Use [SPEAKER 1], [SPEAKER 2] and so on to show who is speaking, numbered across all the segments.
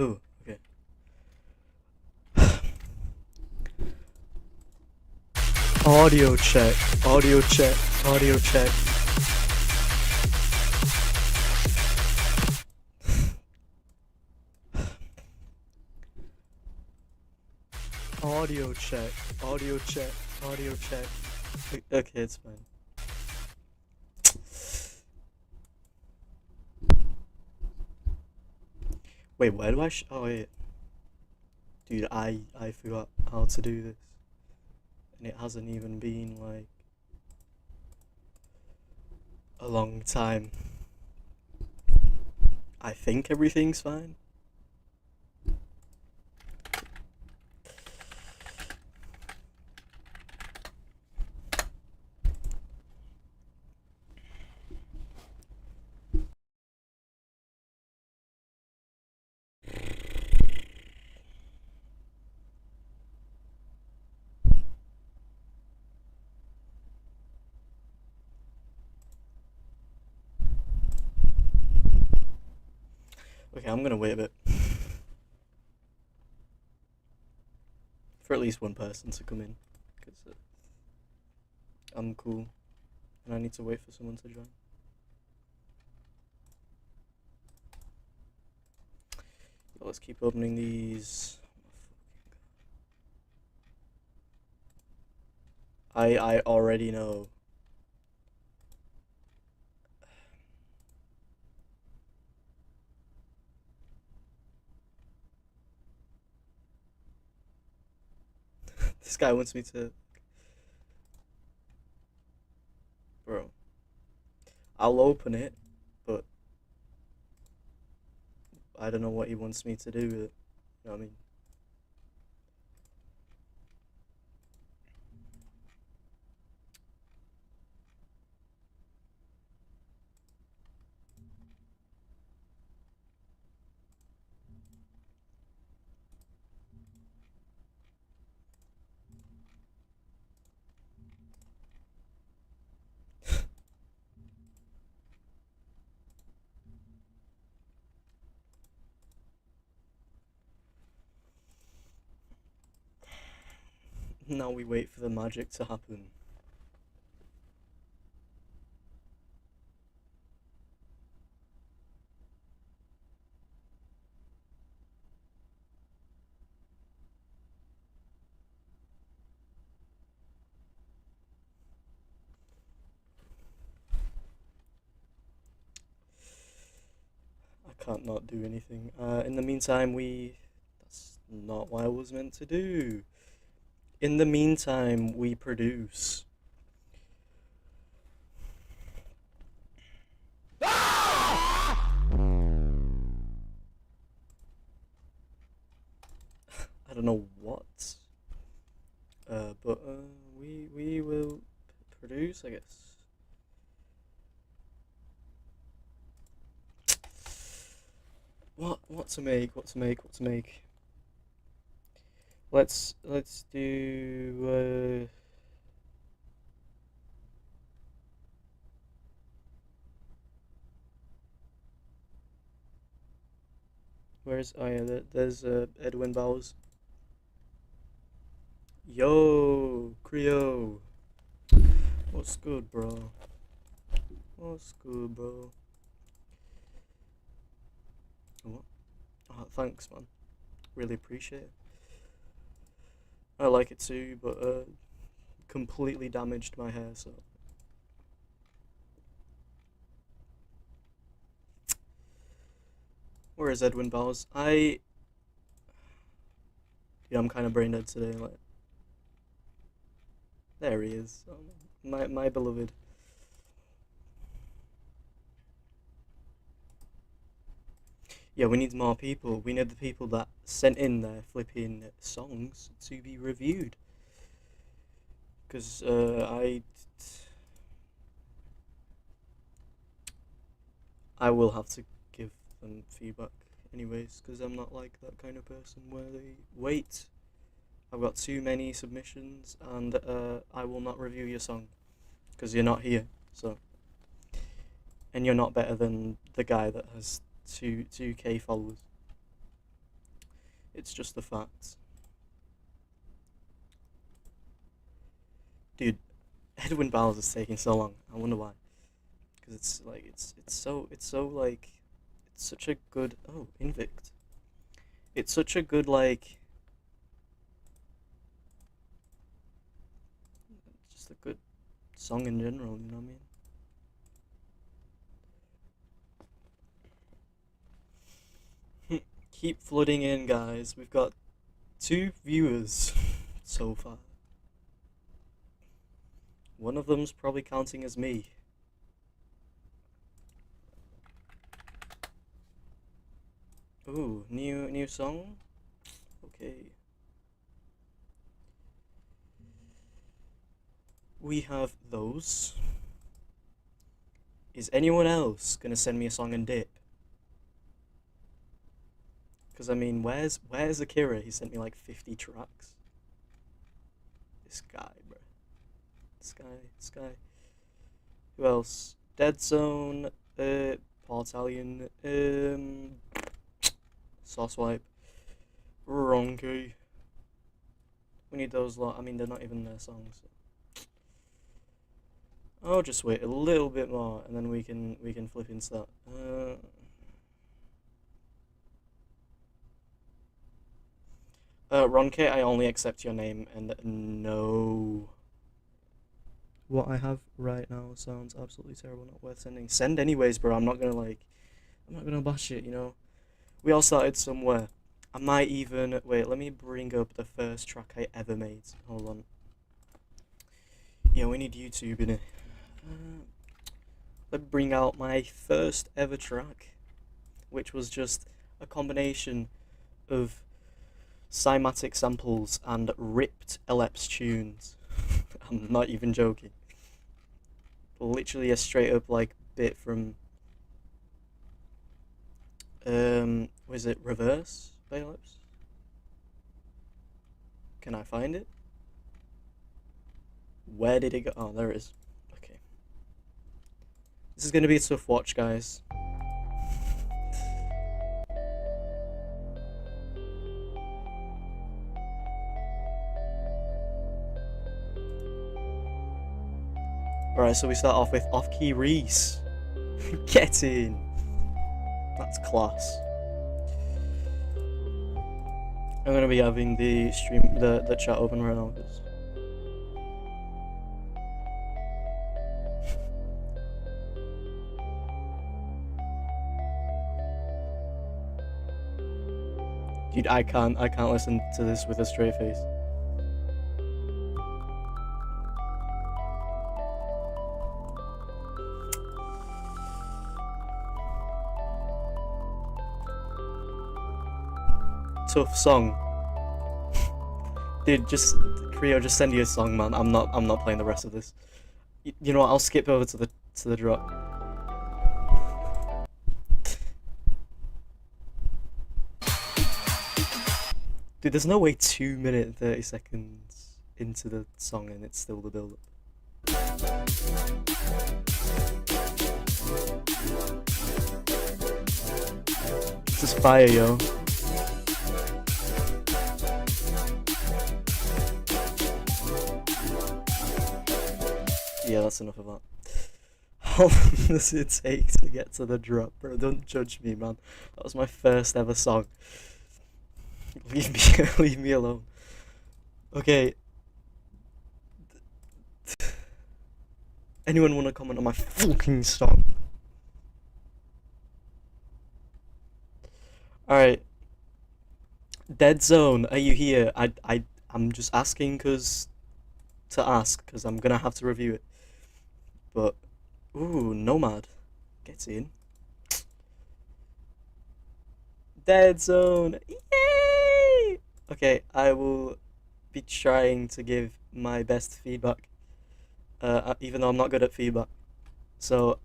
[SPEAKER 1] Oh, okay. Audio check. Audio check. Audio check. Audio check. Audio check. Audio check. Okay, it's fine. Wait, where do I oh wait. Dude, I forgot how to do this. And it hasn't even been like a long time. I think everything's fine. Okay, I'm gonna wait a bit for at least one person to come in, because I'm cool, and I need to wait for someone to join. Let's keep opening these. I already know. This guy wants me to. Bro. I'll open it, but I don't know what he wants me to do with it. You know what I mean? Now we wait for the magic to happen. I can't not do anything. In the meantime, That's not what I was meant to do. In the meantime, we produce. I don't know what. But we will produce, I guess. What to make? What to make? What to make? Let's do. Where's oh yeah? There's Edwin Bowers. Yo, Creo. What's good, bro? What's good, bro? What? Oh, thanks, man. Really appreciate it. I like it too, but completely damaged my hair, so. Where is Edwin Bowers? Yeah, I'm kind of brain dead today. Like, there he is. Oh, my beloved. Yeah, we need more people. We need the people that sent in their flipping songs to be reviewed. Because I will have to give them feedback anyways, because I'm not like that kind of person where they wait. I've got too many submissions, and I will not review your song because you're not here. So, and you're not better than the guy that has 2k followers. It's just the fact. Dude, Edwin Bowers is taking so long. I wonder why. Because it's like it's so like it's such a good Invict. It's such a good like just a good song in general, you know what I mean? Keep flooding in, guys. We've got 2 viewers so far. One of them's probably counting as me. Ooh, new song? Okay. We have those. Is anyone else gonna send me a song and dip? Because I mean, where's Akira? He sent me like 50 tracks. This guy, bro. This guy. Who else? Dead Zone, Portalion, Sauce Wipe, Ronky. We need those lot. I mean, they're not even their songs. So. I'll just wait a little bit more, and then we can flip into that. Ronke, I only accept your name, and no. What I have right now sounds absolutely terrible, not worth sending. Send anyways, bro. I'm not gonna bash it, you know. We all started somewhere. I might even wait. Let me bring up the first track I ever made. Hold on. Yeah, we need YouTube in it. Let me bring out my first ever track, which was just a combination of cymatic samples and ripped Ellipse tunes. I'm not even joking. Literally a straight up like bit from was it Reverse by Ellipse? Can I find it? Where did it go? Oh, there it is. Okay. This is gonna be a tough watch, guys. Alright, so we start off with Off-Key Reese. Get in! That's class. I'm gonna be having the chat open right now, because dude, I can't listen to this with a straight face. Tough song. Dude, just Creo, just send you a song, man. I'm not playing the rest of this. You know what? I'll skip over to the drop. Dude, there's no way 2 minutes and 30 seconds into the song and it's still the build-up. This is fire, yo. Yeah, that's enough of that. How long does it take to get to the drop, bro? Don't judge me, man. That was my first ever song. Leave me alone. Okay. Anyone want to comment on my fucking song? Alright. Dead Zone, are you here? I'm just asking to ask, because I'm gonna have to review it. But, ooh, Nomad gets in. Dead Zone, yay! Okay, I will be trying to give my best feedback, even though I'm not good at feedback. So,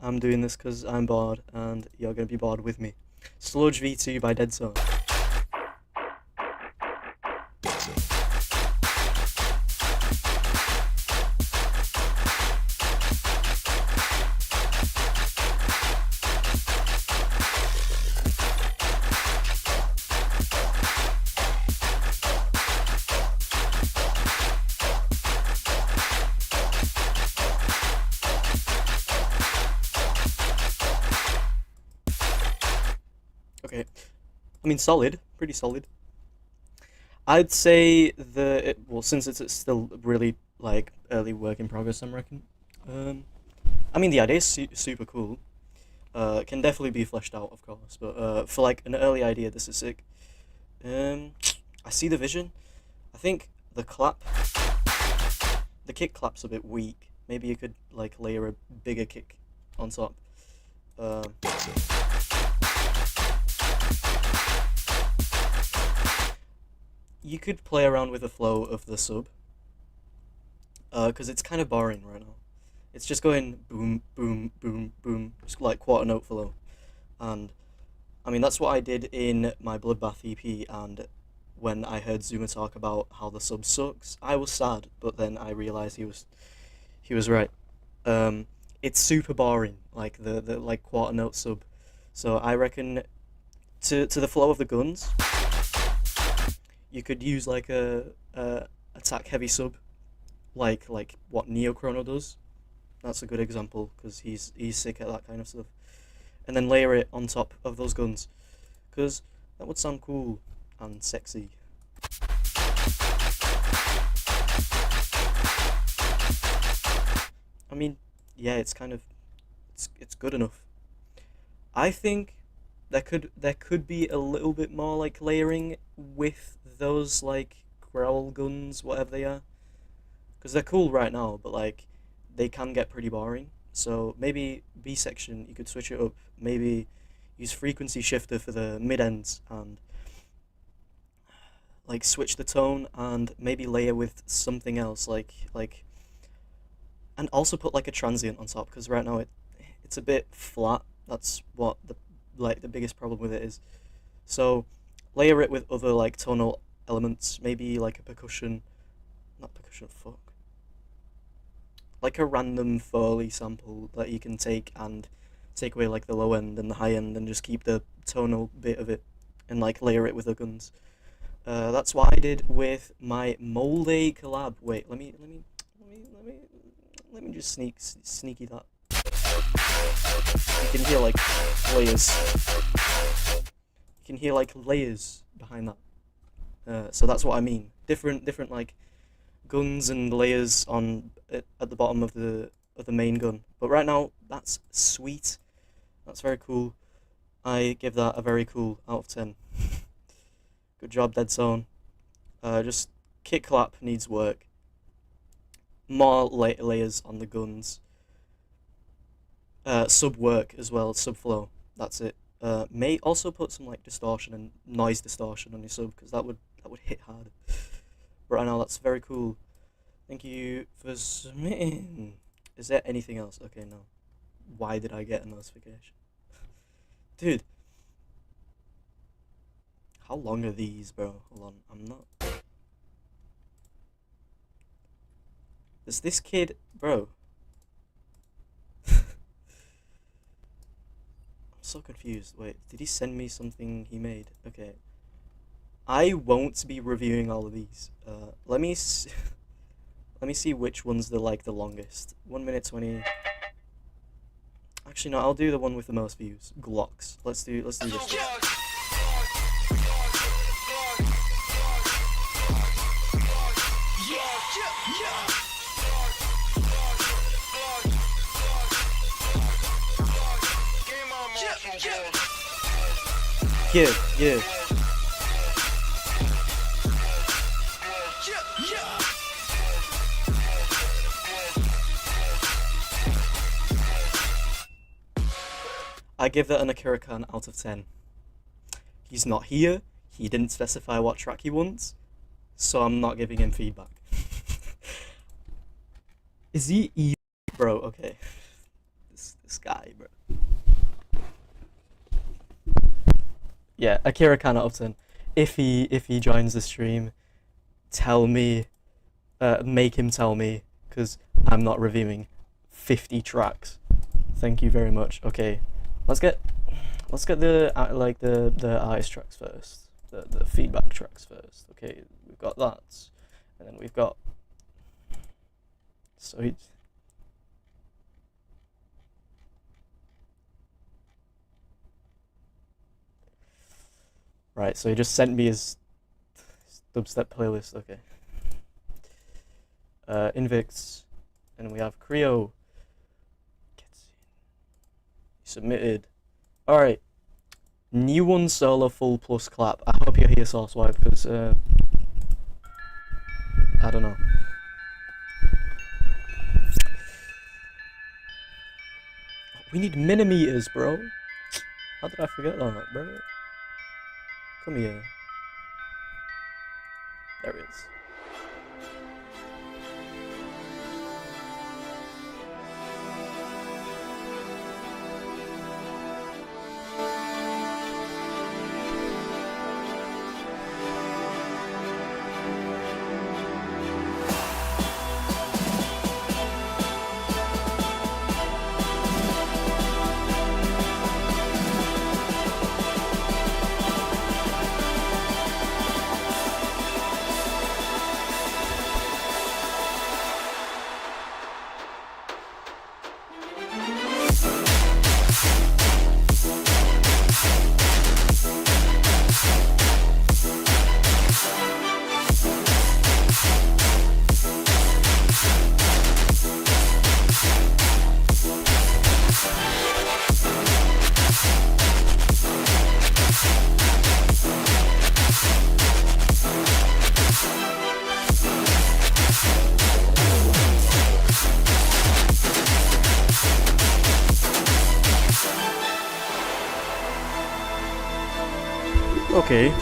[SPEAKER 1] I'm doing this because I'm bored, and you're gonna be bored with me. Sludge V2 by Dead Zone. I mean, solid, pretty solid. I'd say well, since it's still really like early work in progress, I'm reckon. Um, I mean, the idea is super cool. Can definitely be fleshed out, of course, but for like an early idea, this is sick. Um, I see the vision. I think the kick clap's a bit weak. Maybe you could like layer a bigger kick on top. Um, you could play around with the flow of the sub, because it's kind of boring right now. It's just going boom, boom, boom, boom, just like quarter note flow. And I mean, that's what I did in my Bloodbath EP. And when I heard Zuma talk about how the sub sucks, I was sad, but then I realized he was right. Um, it's super boring, like the like quarter note sub. So I reckon to the flow of the guns, you could use like a attack heavy sub, like what Neo Chrono does. That's a good example because he's sick at that kind of stuff. And then layer it on top of those guns, because that would sound cool and sexy. I mean, yeah, it's kind of it's good enough. I think there could be a little bit more like layering with those like growl guns, whatever they are, because they're cool right now, but like they can get pretty boring. So maybe B section you could switch it up. Maybe use frequency shifter for the mid ends and like switch the tone and maybe layer with something else and also put like a transient on top because right now it's a bit flat. That's what the biggest problem with it is. So layer it with other like tonal elements, maybe like a percussion, not percussion, fuck, like a random Foley sample that you can take and take away like the low end and the high end and just keep the tonal bit of it and like layer it with the guns. That's what I did with my Molde collab. Wait, let me just sneaky that. You can hear like layers. You can hear like layers behind that. So that's what I mean. Different like guns and layers on at the bottom of the main gun. But right now, that's sweet. That's very cool. I give that a very cool out of 10. Good job, Dead Zone. Just kick clap needs work. More layers on the guns. Sub work as well, sub flow. That's it. May also put some like distortion and noise distortion on your sub because that would hit hard. But right now, that's very cool. Thank you for submitting. Is there anything else? Okay, no. Why did I get a notification? Dude, how long are these, bro? Hold on, I'm not. Does this kid, bro? I'm so confused. Wait, did he send me something he made? Okay. I won't be reviewing all of these. Let me let me see which one's the longest. 1 minute 20. Actually, no, I'll do the one with the most views. Glocks. Let's do this one. Yeah, yeah. I give that an Akira Khan out of 10. He's not here. He didn't specify what track he wants, so I'm not giving him feedback. Is he evil, bro? Okay, this guy, bro. Yeah, Akira Khan out of 10. If he joins the stream, tell me, make him tell me, because I'm not reviewing 50 tracks. Thank you very much. Okay, let's get the the artist tracks first, the feedback tracks first. Okay, we've got that, and then we've got so Right, so he just sent me his dubstep playlist. Okay. Invicts, and we have Creo. Submitted. All right. New one solo full plus clap. I hope you're here, Sourcewipe, because I don't know. We need millimeters, bro. How did I forget that, bro? Come here. There it is. Okay.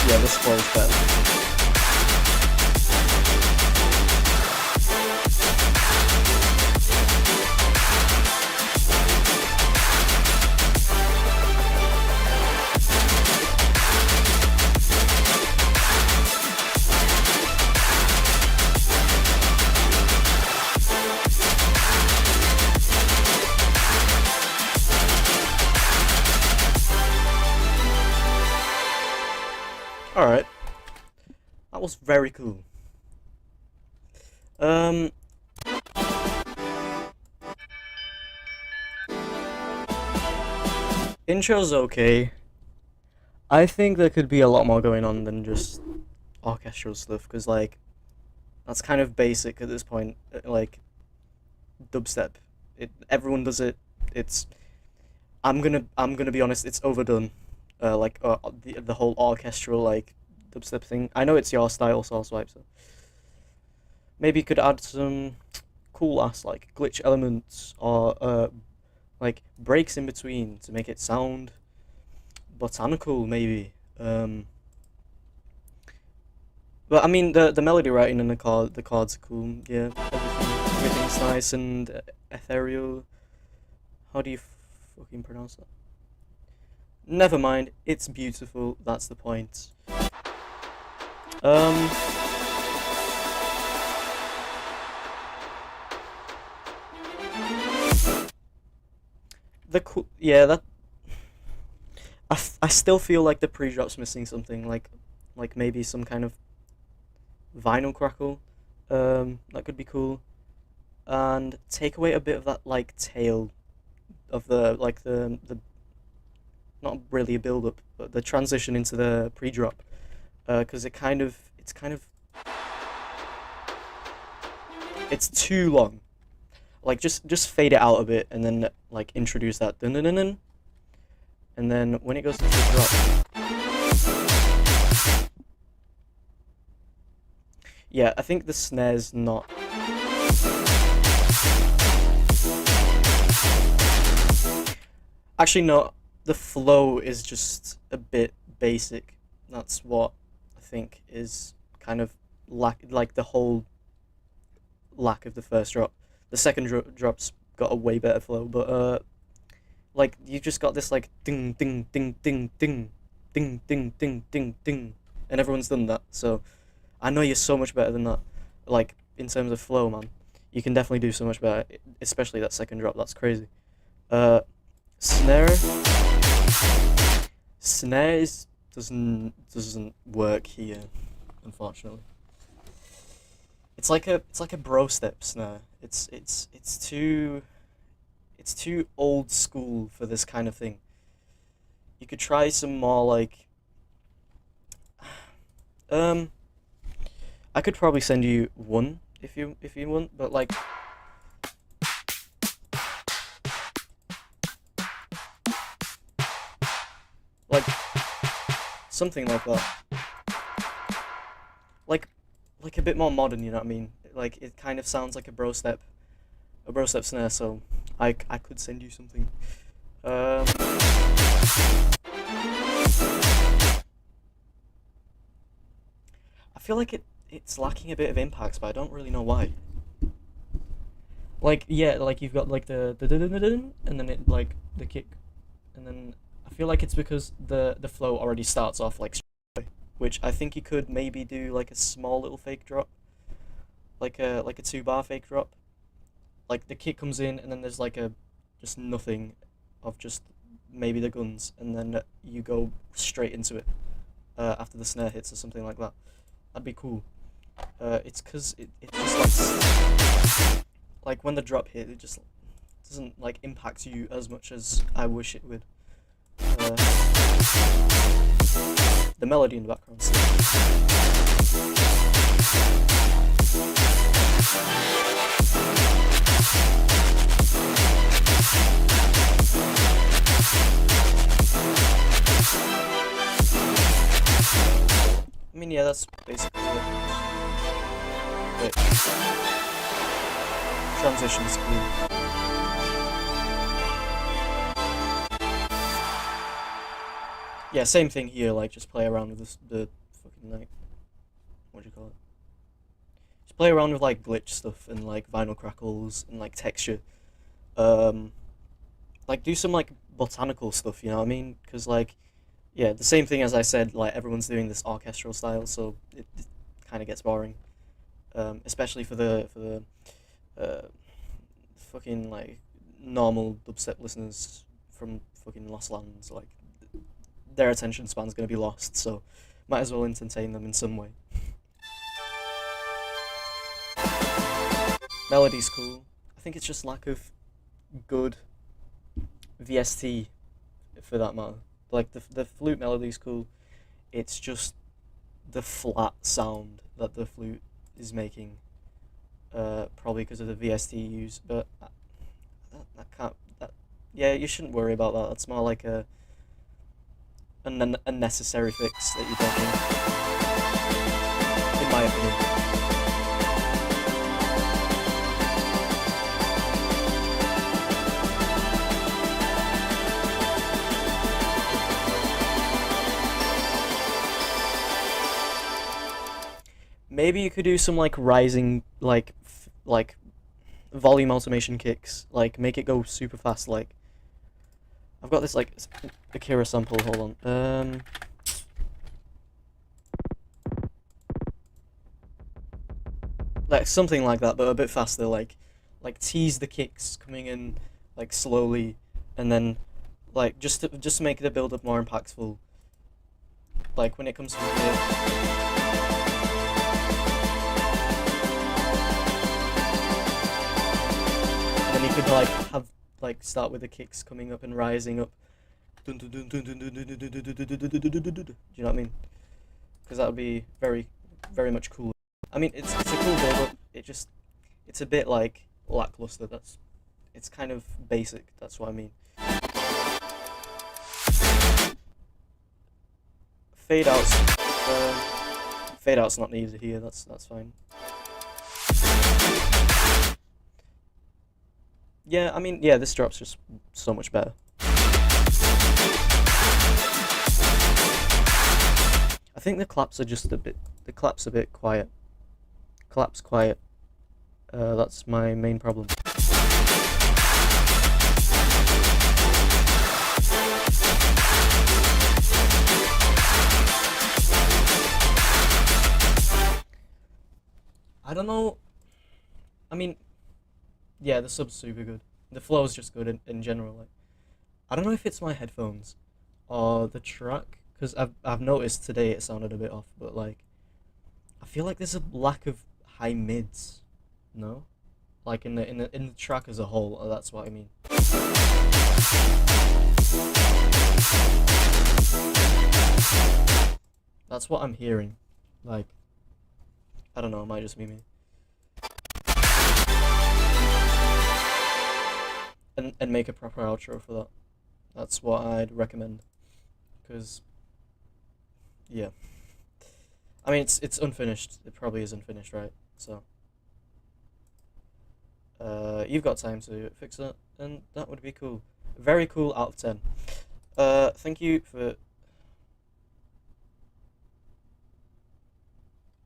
[SPEAKER 1] Yeah, this flows better. Alright. That was very cool. Intro's okay. I think there could be a lot more going on than just orchestral stuff, because, like, that's kind of basic at this point. Like, dubstep. Everyone does it. I'm gonna be honest, it's overdone. The whole orchestral, like, dubstep thing. I know it's your style, Sourcewipe, so maybe you could add some cool ass, like, glitch elements, or like breaks in between to make it sound botanical, maybe. But I mean, the melody writing and the chords are cool. Yeah, everything's nice and ethereal. How do you fucking pronounce that? Never mind, it's beautiful, that's the point. Yeah, that I still feel like the pre-drop's missing something, like maybe some kind of vinyl crackle. That could be cool, and take away a bit of that, like, tail of the not really a build up, but the transition into the pre-drop, because it's kind of it's too long. Like just fade it out a bit and then like introduce that dun dun dun dun, and then when it goes into the drop. Yeah, I think the snare's not. Actually, no. The flow is just a bit basic. That's what I think is kind of like the whole lack of the first drop. The second drop's got a way better flow, but like you just got this like ding ding ding ding ding ding ding ding ding ding, and everyone's done that. So I know you're so much better than that. Like in terms of flow, man, you can definitely do so much better. Especially that second drop. That's crazy. Snare. Snares doesn't work here, unfortunately. It's like a bro step snare. It's too old school for this kind of thing. You could try some more like um I could probably send you one if you want, but like something like that. Like like a bit more modern, you know what I mean? Like it kind of sounds like a bro step snare, so I could send you something. Um I feel like it's lacking a bit of impacts, but I don't really know why. Like yeah, like you've got like the and then it like the kick, and then I feel like it's because the flow already starts off like straight away, which I think you could maybe do like a small little fake drop, like a 2 bar fake drop. Like the kick comes in and then there's like a just nothing of just maybe the guns, and then you go straight into it after the snare hits or something like that. That'd be cool. It's because it just like when the drop hit, it just doesn't like impact you as much as I wish it would. Uh, the melody in the background. I mean, yeah, that's basically it. Wait. Transition screen. Yeah, same thing here. Like, just play around with the fucking like, what do you call it? Just play around with like glitch stuff and like vinyl crackles and like texture. Um, like do some like botanical stuff. You know what I mean? Because like, yeah, the same thing as I said. Like everyone's doing this orchestral style, so it kind of gets boring. Especially for the fucking like normal dubstep listeners from fucking Lost Lands. Like their attention span's gonna be lost, so might as well entertain them in some way. Melody's cool. I think it's just lack of good VST for that matter. Like the flute melody's cool. It's just the flat sound that the flute is making. Probably because of the VST used, but that can't. That yeah, you shouldn't worry about that. That's more like a necessary fix that you don't need, in my opinion. Maybe you could do some like rising like volume automation kicks, like make it go super fast. Like I've got this like Akira sample. Hold on. Like something like that, but a bit faster. Like tease the kicks coming in like slowly, and then like just to make the build up more impactful. Like when it comes from here. And you could like have like start with the kicks coming up and rising up. Do you know what I mean? Because that would be very, very much cooler. I mean, it's a cool build up. it's a bit like lackluster. It's kind of basic. That's what I mean. Fade outs. Fade out's not needed here. That's fine. Yeah, I mean, yeah, this drop's just so much better. I think the claps are just a bit. The clap's a bit quiet. Clap's quiet. That's my main problem. I don't know. I mean, yeah, the sub's super good. The flow's just good in general. Like, I don't know if it's my headphones or the track, because I've noticed today it sounded a bit off, but like, I feel like there's a lack of high mids. No, like in the track as a whole. That's what I mean. That's what I'm hearing. Like, I don't know. It might just be me. And make a proper outro for that. That's what I'd recommend. Because, yeah. I mean, it's unfinished. It probably is unfinished, right? So, you've got time to fix it, and that would be cool. Very cool out of 10. Thank you for...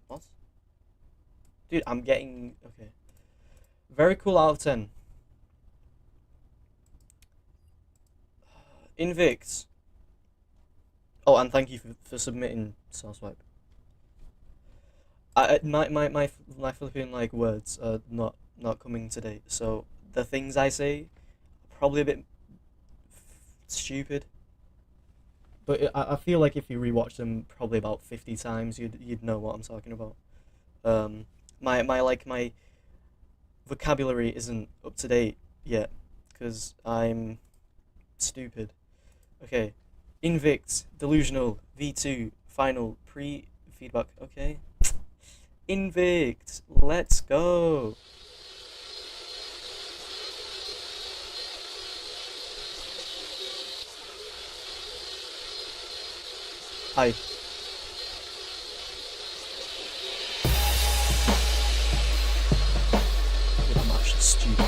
[SPEAKER 1] What? Dude, I'm getting... Okay. Very cool out of 10. Invict. Oh, and thank you for submitting Sourcewipe. My Philippine like words are not coming today, so the things I say are probably a bit stupid. But I feel like if you rewatch them probably about 50 times, you'd know what I'm talking about. My vocabulary isn't up to date yet because I'm stupid. Okay, Invict, Delusional, V2, Final, Pre-Feedback, okay. Invict, let's go. Hi. I'm actually stupid.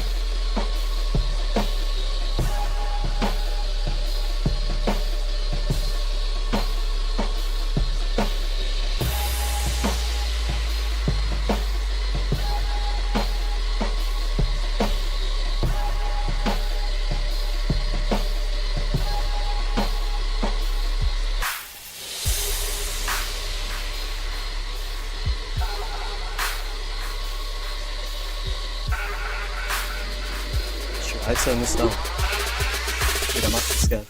[SPEAKER 1] I turn this down. Dude, I'm actually scared.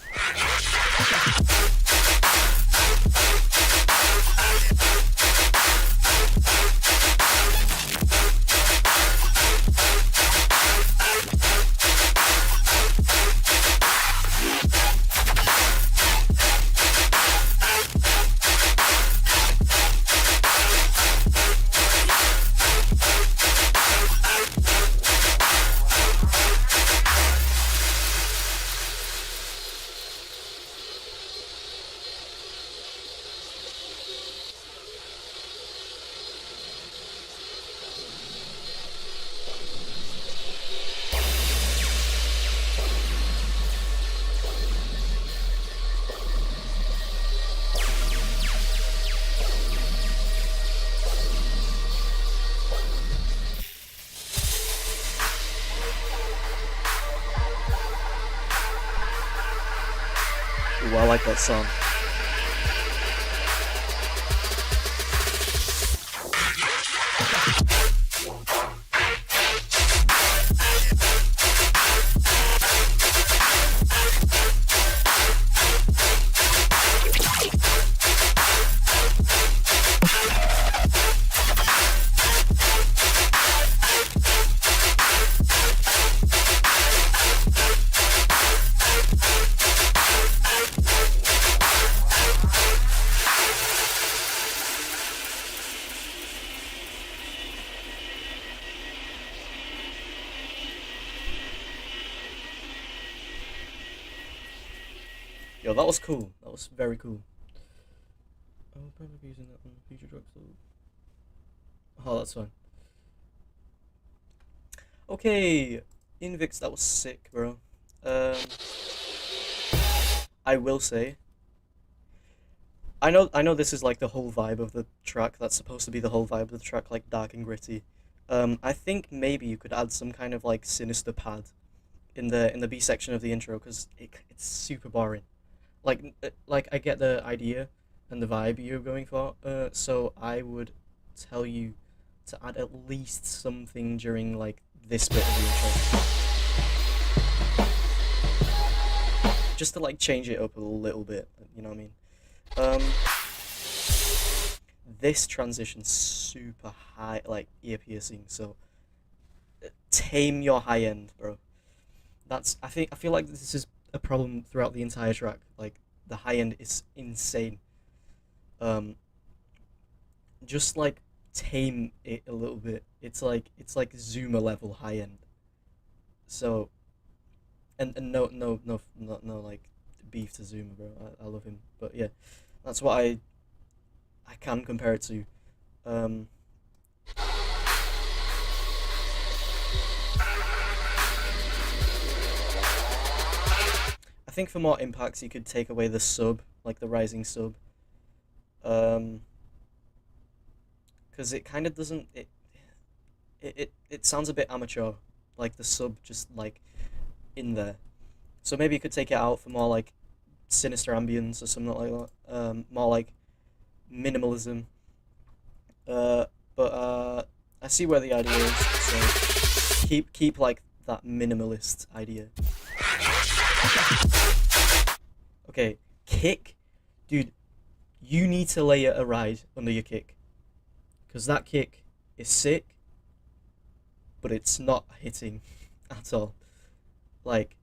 [SPEAKER 1] Ooh, I like that song. Yo, that was cool. That was very cool. I will probably be using that on future drugs. Oh, that's fine. Okay, Invix, that was sick, bro. Um, I will say, I know this is like the whole vibe of the track. That's supposed to be the whole vibe of the track, like dark and gritty. I think maybe you could add some kind of like sinister pad in the B section of the intro because it's super boring. Like I get the idea and the vibe you're going for. So I would tell you to add at least something during like this bit of the intro, just to like change it up a little bit. You know what I mean? Um, this transition's super high, like ear piercing. So tame your high end, bro. I feel like this is a problem throughout the entire track. Like the high end is insane. Um, just like tame it a little bit. It's like Zuma level high end. So and no like beef to Zuma, bro. I love him, but yeah, that's what I can compare it to. Um, I think for more impacts, you could take away the sub, like the rising sub, um, because it kind of doesn't it sounds a bit amateur, like the sub just like in there. So maybe you could take it out for more like sinister ambience or something like that. More like minimalism. Uh, but I see where the idea is. So keep like that minimalist idea. Okay, kick, dude. You need to layer a ride under your kick, cause that kick is sick, but it's not hitting at all. Like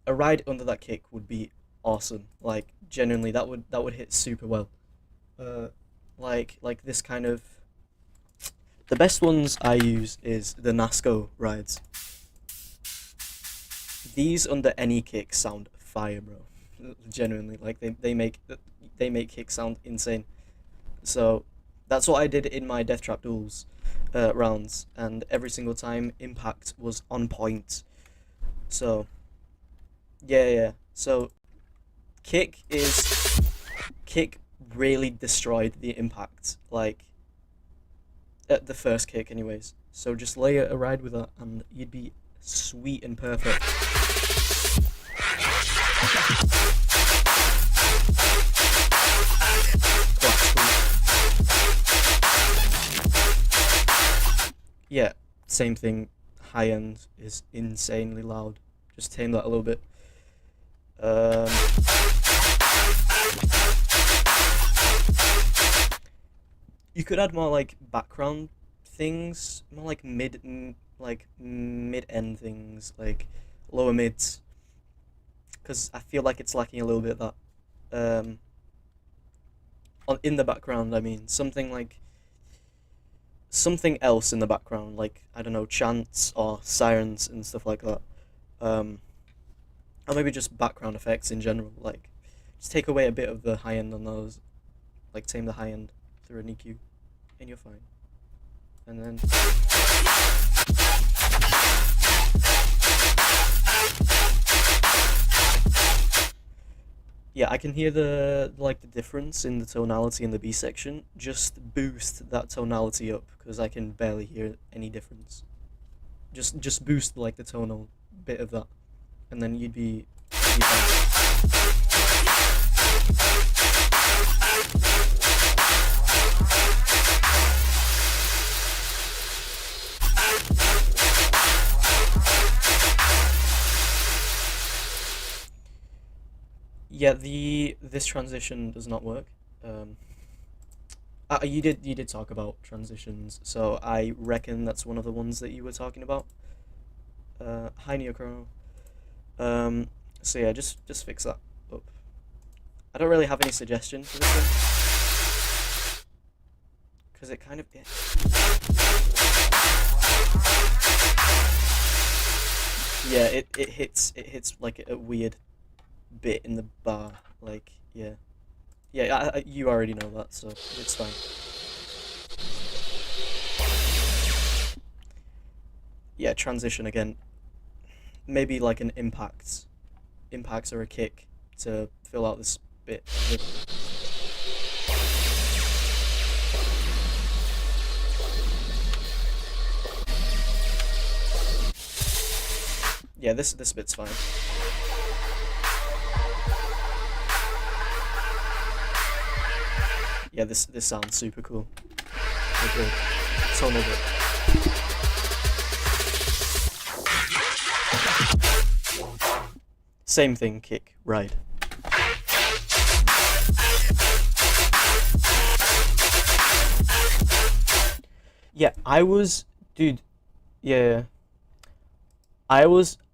[SPEAKER 1] a ride under that kick would be awesome. Like genuinely, that would hit super well. Uh, like this kind of the best ones I use is the Nasco rides. These under any kick sound fire, bro. Genuinely, like they make kick sound insane. So that's what I did in my Death Trap duels rounds, and every single time impact was on point. So yeah, yeah. So kick really destroyed the impact, like at the first kick, anyways. So just layer a ride with that, and you'd be sweet and perfect. Yeah, same thing. High end is insanely loud. Just tame that a little bit. Um, you could add more like background things, more like like mid end things, like lower mids, because I feel like it's lacking a little bit of that. In the background, I mean something like something else in the background, like I don't know, chants or sirens and stuff like that. Um, or maybe just background effects in general. Like just take away a bit of the high end on those, like tame the high end through an EQ, and you're fine. And then yeah, I can hear the difference in the tonality in the B section. Just boost that tonality up because I can barely hear any difference. Just boost like the tonal bit of that, and then you'd be fine. Yeah, the this transition does not work. Um, you did talk about transitions, so I reckon that's one of the ones that you were talking about. Hi Neochrono. So yeah, just fix that up. I don't really have any suggestion for this one because it kind of yeah it hits like a weird bit in the bar. Like, yeah. Yeah, you already know that, so it's fine. Yeah, transition again. Maybe like an impacts or a kick to fill out this bit. Yeah, this bit's fine. Yeah, this sounds super cool. Okay, tonal bit. Same thing, kick, ride. Yeah, dude. Yeah,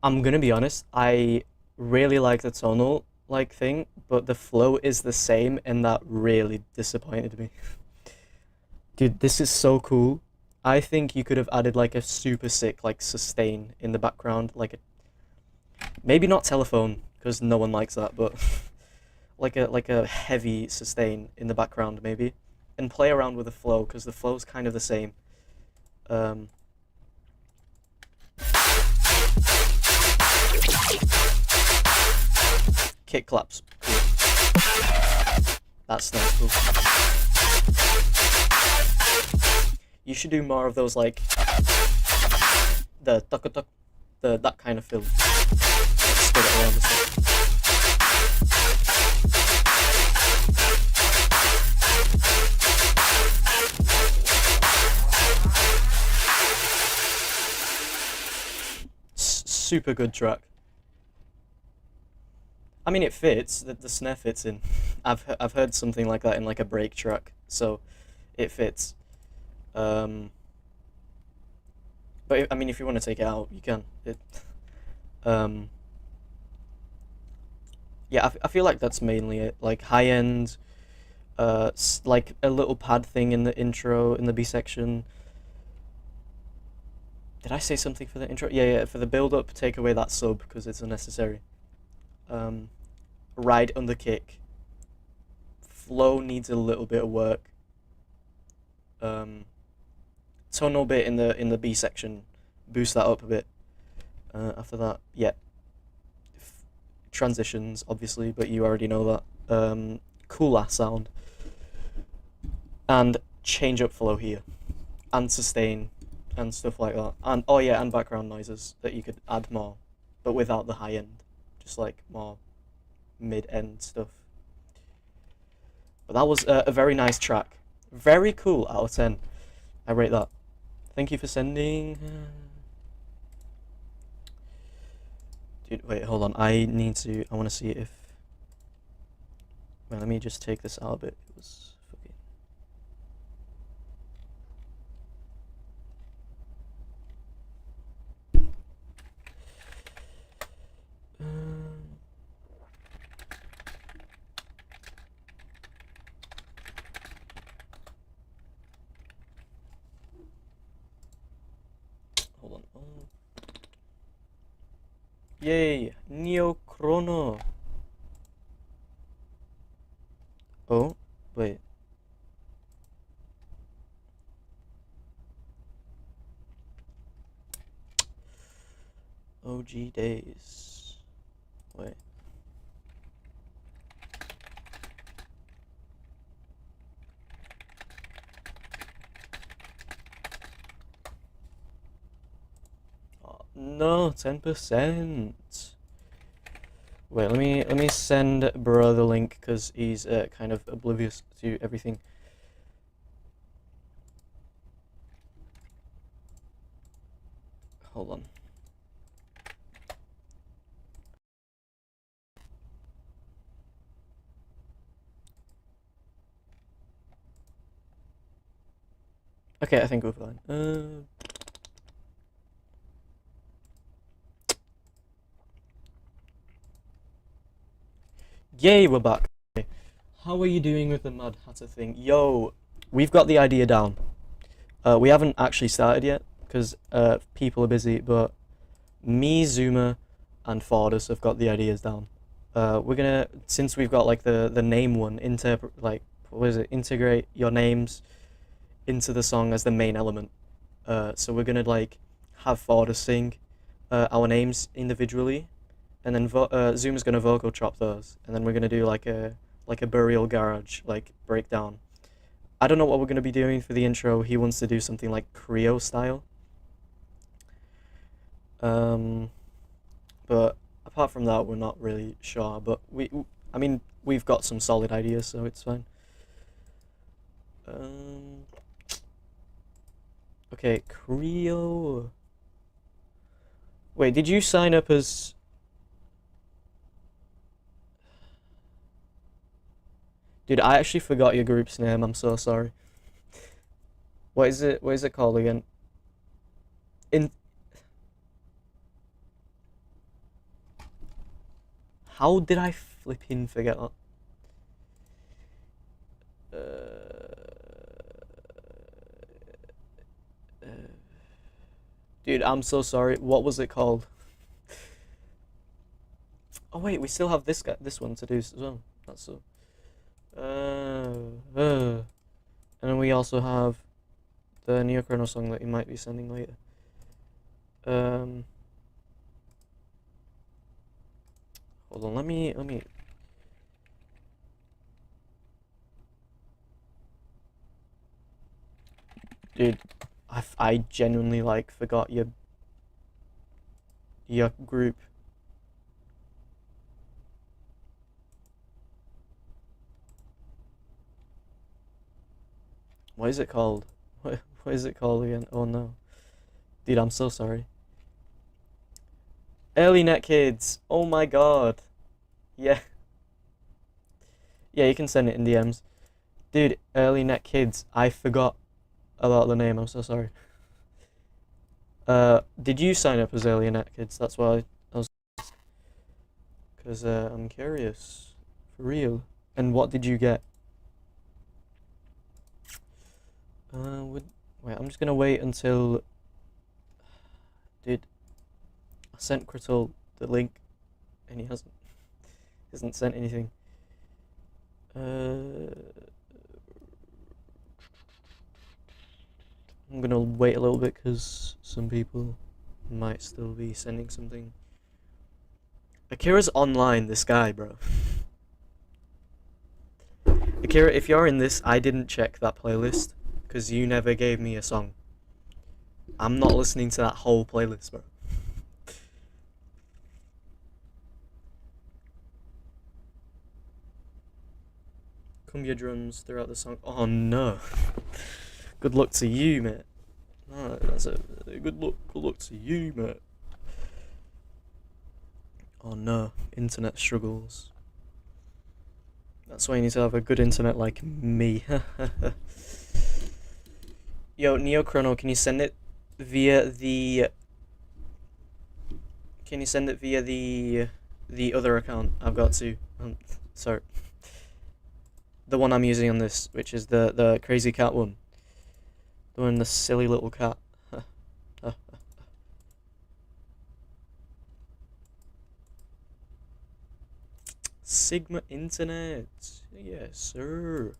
[SPEAKER 1] I'm gonna be honest. I really like the tonal like thing, but the flow is the same, and that really disappointed me. Dude, this is so cool. I think you could have added like a super sick like sustain in the background, like a maybe not telephone because no one likes that, but like a heavy sustain in the background maybe, and play around with the flow because the flow's kind of the same. Um, Kick claps, cool. That's not cool. You should do more of those like the tuck tuck, the that kind of film. Like, spin it around the stuff. Super good track. I mean, it fits. The snare fits in. I've heard something like that in like a break track, so it fits. Um, but I mean, if you want to take it out, you can. Um, yeah, I feel like that's mainly it. Like high end, like a little pad thing in the intro in the B section. Did I say something for the intro? Yeah, yeah. For the build up, take away that sub because it's unnecessary. Um, Ride under kick. Flow needs a little bit of work. Um, Tonal bit in the B section, boost that up a bit. After that, yeah, transitions obviously, but you already know that. Cool ass sound, and change up flow here, and sustain, and stuff like that. And oh yeah, and background noises that you could add more, but without the high end, just like more mid end stuff. But that was a very nice track, very cool out of 10. I rate that. Thank you for sending. Dude, wait, hold on. I want to see if. Well, let me just take this out a bit. It was fucking. Hold on. Oh. Yay! Neo Chrono. Oh, wait. OG days. Wait. Oh, no, 10%. Wait, let me send bro the link because he's kind of oblivious to everything. Hold on. Okay, I think we're fine. Yay, we're back. Okay. How are you doing with the Mad Hatter thing? Yo, we've got the idea down. We haven't actually started yet because people are busy, but me, Zuma, and Fordus have got the ideas down. we're gonna, since we've got like the name one, like what is it? Integrate your names into the song as the main element. So we're gonna like have Forder sing our names individually, and then Zoom is gonna vocal chop those, and then we're gonna do like a burial garage like breakdown. I don't know what we're gonna be doing for the intro. He wants to do something like Creo style. But apart from that, we're not really sure. But I mean, we've got some solid ideas, so it's fine. Okay, Creo. Wait, did you sign up as? Dude, I actually forgot your group's name. I'm so sorry. What is it? What is it called again? In. How did I flipping forget that? Dude, I'm so sorry. What was it called? Oh wait, we still have this one to do as well. That's so. And then we also have the Neochrono song that he might be sending later. Hold on, let me. Dude, I genuinely like forgot your group. What is it called? What is it called again? Oh no. Dude, I'm so sorry. Early Net Kids. Oh my god. Yeah. Yeah, you can send it in DMs. Dude, Early Net Kids. I forgot about the name. I'm so sorry. Did you sign up as Early Net Kids? That's why I was. Because I'm curious. For real. And what did you get? Wait, I'm just gonna wait until. Dude, I sent Krital the link, and he hasn't sent anything. I'm gonna wait a little bit because some people might still be sending something. Akira's online. This guy, bro. Akira, if you're in this, I didn't check that playlist because you never gave me a song. I'm not listening to that whole playlist, bro. Cumbia drums throughout the song. Oh no. Good luck to you, mate. No, that's a good luck to you, mate. Oh no, internet struggles. That's why you need to have a good internet like me. Yo, Neochrono, can you send it via the other account? I've got to. Sorry. The one I'm using on this, which is the crazy cat one. The one, the silly little cat. Sigma Internet. Yes, sir.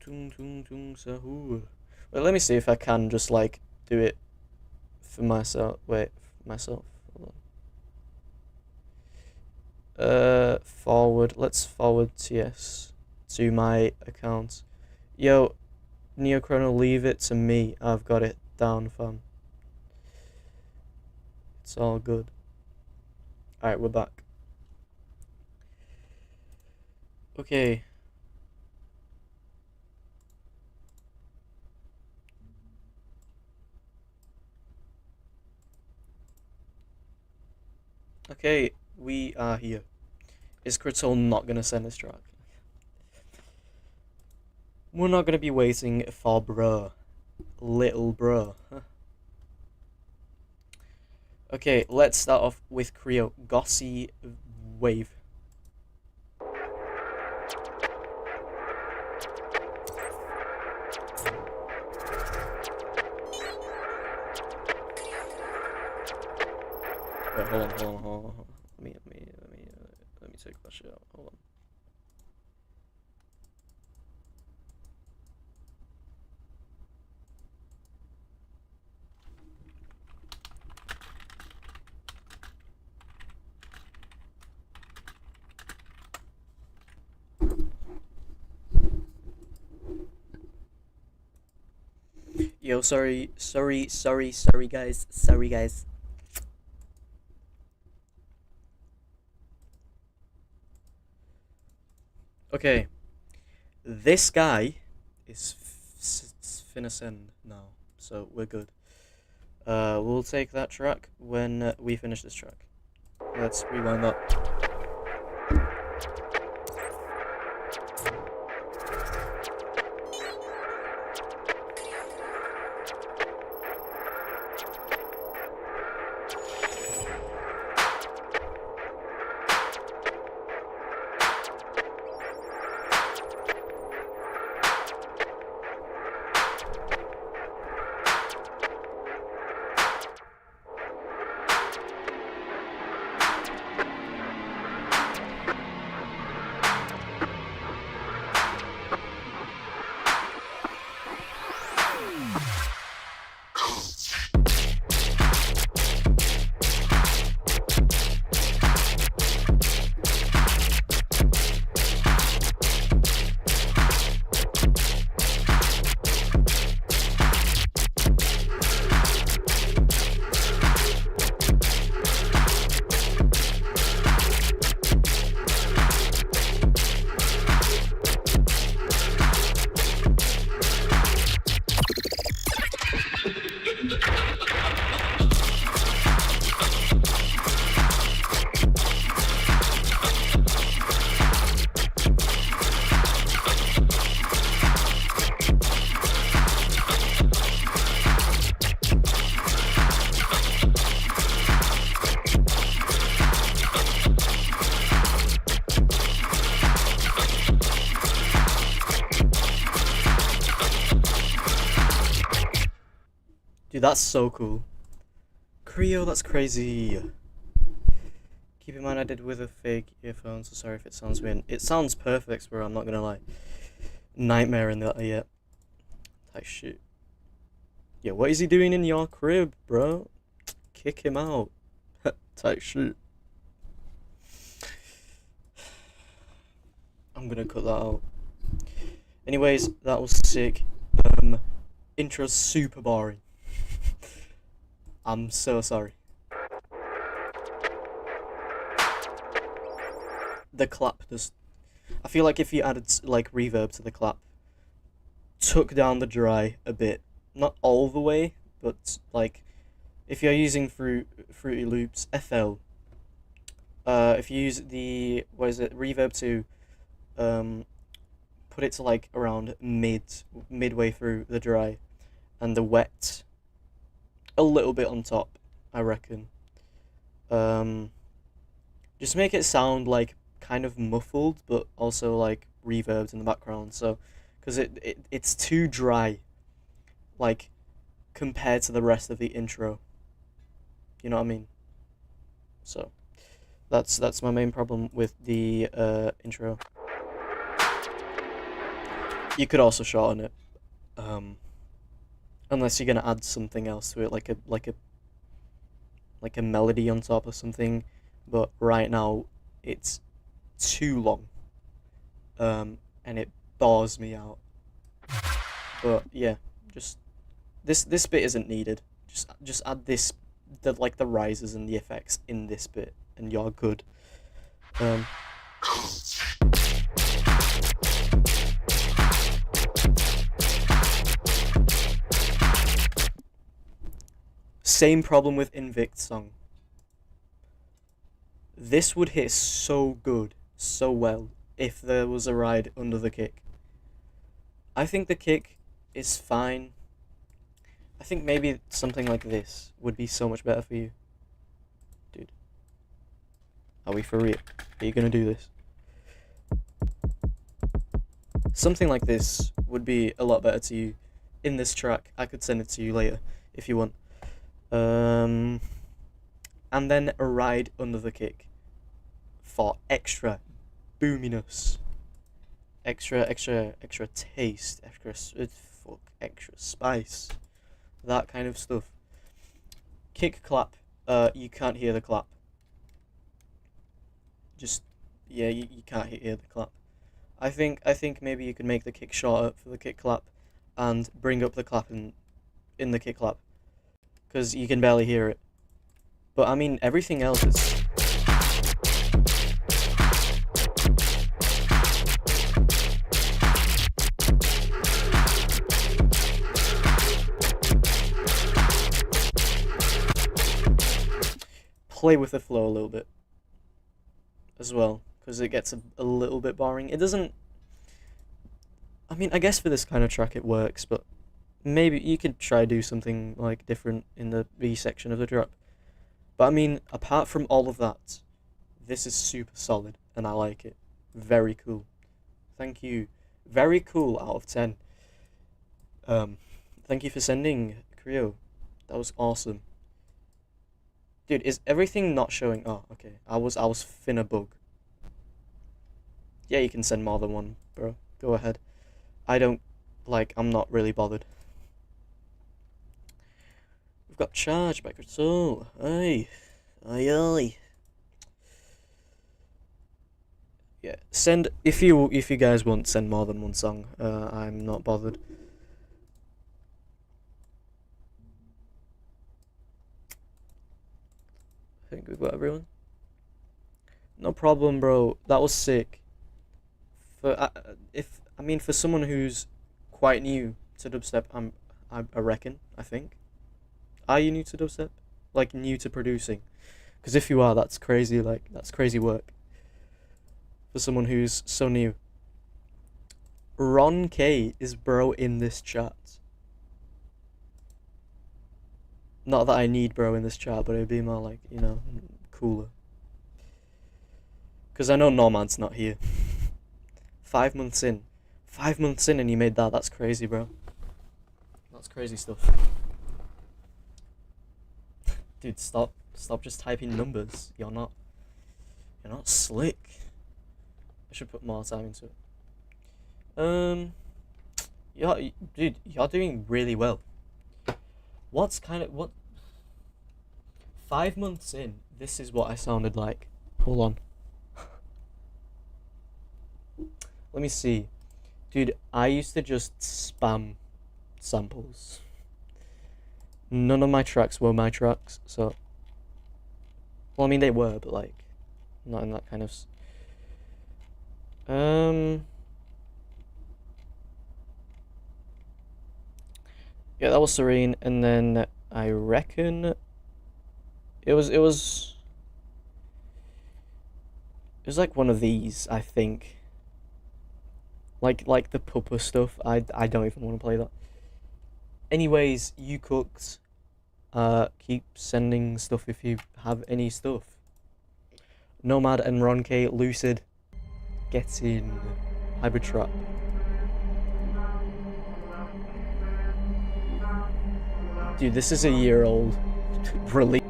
[SPEAKER 1] Well, let me see if I can just like do it for myself. Wait, for myself. Hold on. Forward. Let's forward TS to my account. Yo, Neochrono, leave it to me. I've got it down, fam. It's all good. Alright, we're back. Okay. Okay, we are here. Is Krital not gonna send this track? We're not gonna be waiting for bro. Little bro. Okay, let's start off with Creo. Gossy Wave. Wait, hold on, hold on, hold on. Let me take that shit out. Hold on. Yo, sorry, guys. Sorry, guys. Okay, this guy is finna send now, so we're good. We'll take that track when we finish this track. Let's rewind that. Dude, that's so cool. Creo, that's crazy. Keep in mind I did with a fake earphone, so sorry if it sounds weird. It sounds perfect, bro, I'm not gonna lie. Nightmare in that, yeah. Type shit. Yeah, what is he doing in your crib, bro? Kick him out. Type shit. I'm gonna cut that out. Anyways, that was sick. Intro's super boring. I'm so sorry. The clap does. I feel like if you added like reverb to the clap, took down the dry a bit, not all the way, but like if you're using Fruity Loops FL, if you use the reverb to put it to like around midway through the dry, and the wet a little bit on top, I reckon. Just make it sound like kind of muffled, but also like reverbed in the background. So, because it's too dry, like compared to the rest of the intro. You know what I mean? So, that's my main problem with the intro. You could also shorten it, unless you're gonna add something else to it, like a melody on top or something. But right now, it's too long, and it bores me out. But yeah, just this bit isn't needed. Just add the rises and the effects in this bit, and you're good. Same problem with Invict's song. This would hit so good, so well, if there was a ride under the kick. I think the kick is fine. I think maybe something like this would be so much better for you. Dude. Are we for real? Are you gonna do this? Something like this would be a lot better to you in this track. I could send it to you later if you want. and then a ride under the kick for extra boominess, extra taste, extra spice, that kind of stuff. Kick clap, you can't hear the clap. Just, yeah, you can't hear the clap. I think maybe you could make the kick shorter for the kick clap and bring up the clap in the kick clap, because you can barely hear it. But I mean, everything else is... Play with the flow a little bit as well, because it gets a little bit boring. It doesn't... I mean, I guess for this kind of track it works, but maybe you could try do something like different in the B section of the drop. But I mean, apart from all of that, this is super solid, and I like it. Very cool. Thank you. Very cool out of 10. Thank you for sending, Creo. That was awesome. Dude, is everything not showing? Oh, okay. I was finna bug. Yeah, you can send more than one, bro. Go ahead. I'm not really bothered. We've got charge back at soul. Aye. Aye. Yeah, send if you guys want, send more than one song. I'm not bothered. I think we've got everyone. No problem, bro. That was sick. For someone who's quite new to dubstep, I reckon. I think. Are you new to dubstep? Like, new to producing? Because if you are, that's crazy. Like, that's crazy work for someone who's so new. Ron K is bro in this chat. Not that I need bro in this chat, but it'd be more like, you know, cooler. Because I know Norman's not here. 5 months in. 5 months in and you made that. That's crazy, bro. That's crazy stuff. Dude, stop just typing numbers. You're not slick. I should put more time into it. Dude, you're doing really well. What 5 months in, this is what I sounded like. Hold on. Let me see. Dude, I used to just spam samples. None of my tracks were my tracks, so... Well, I mean, they were, but, like, not in that kind of... Yeah, that was Serene, and then I reckon... It was like one of these, I think. Like the Puppa stuff. I don't even want to play that. Anyways, you cooked. Keep sending stuff if you have any stuff. Nomad and Ron K, Lucid, get in. Hybrid Trap. Dude, this is a year-old release.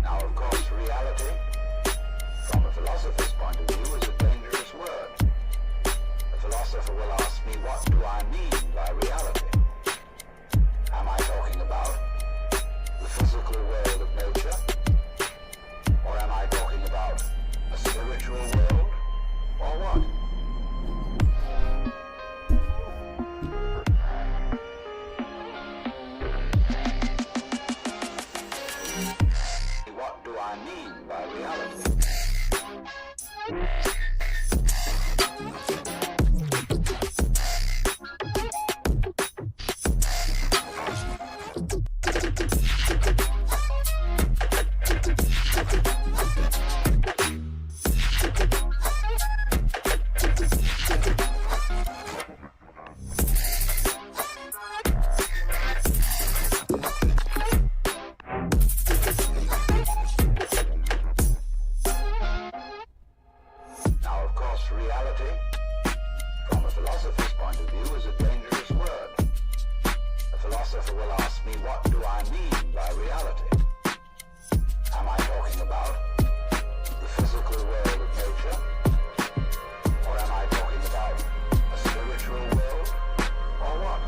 [SPEAKER 2] Now, of course, reality, from a philosopher's point of view, is a dangerous word. The philosopher will ask me, what do I mean by reality? Am I talking about the physical world of nature? Or am I talking about a spiritual world? reality, from a philosopher's point of view, is a dangerous word. A philosopher will ask me, what do I mean by reality? Am I talking about the physical world of nature? Or am I talking about a spiritual world? Or what?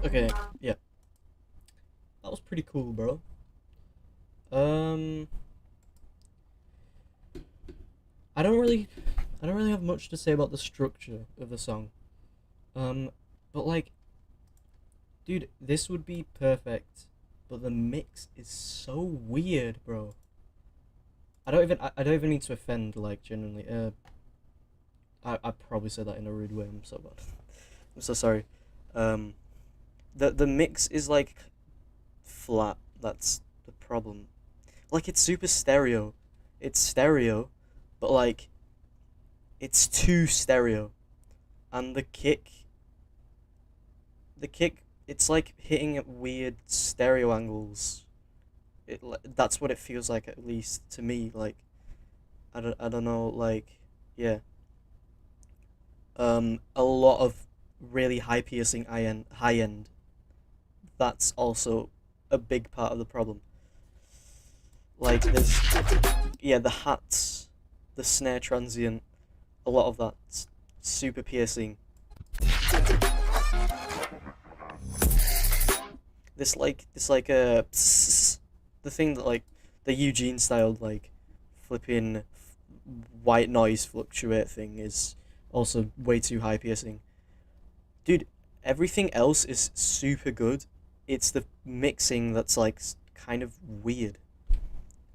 [SPEAKER 1] Okay, yeah. That was pretty cool, bro. Um, I don't really, I don't really have much to say about the structure of the song. But like, dude, this would be perfect, but the mix is so weird, bro. I don't even mean to offend, like, genuinely. I probably said that in a rude way. I'm so bad. I'm so sorry. Um, the mix is like flat. That's the problem. Like, it's super stereo. It's stereo, but like it's too stereo. And the kick, it's like hitting at weird stereo angles. That's what it feels like, at least to me. Like, I don't know, like, yeah. A lot of really high piercing high end. That's also a big part of the problem. Like, there's, yeah, the hats, the snare transient, a lot of that super piercing. This like the thing that, like, the Eugene styled, like, flipping white noise fluctuate thing is also way too high piercing. Dude, everything else is super good. It's the mixing that's like kind of weird.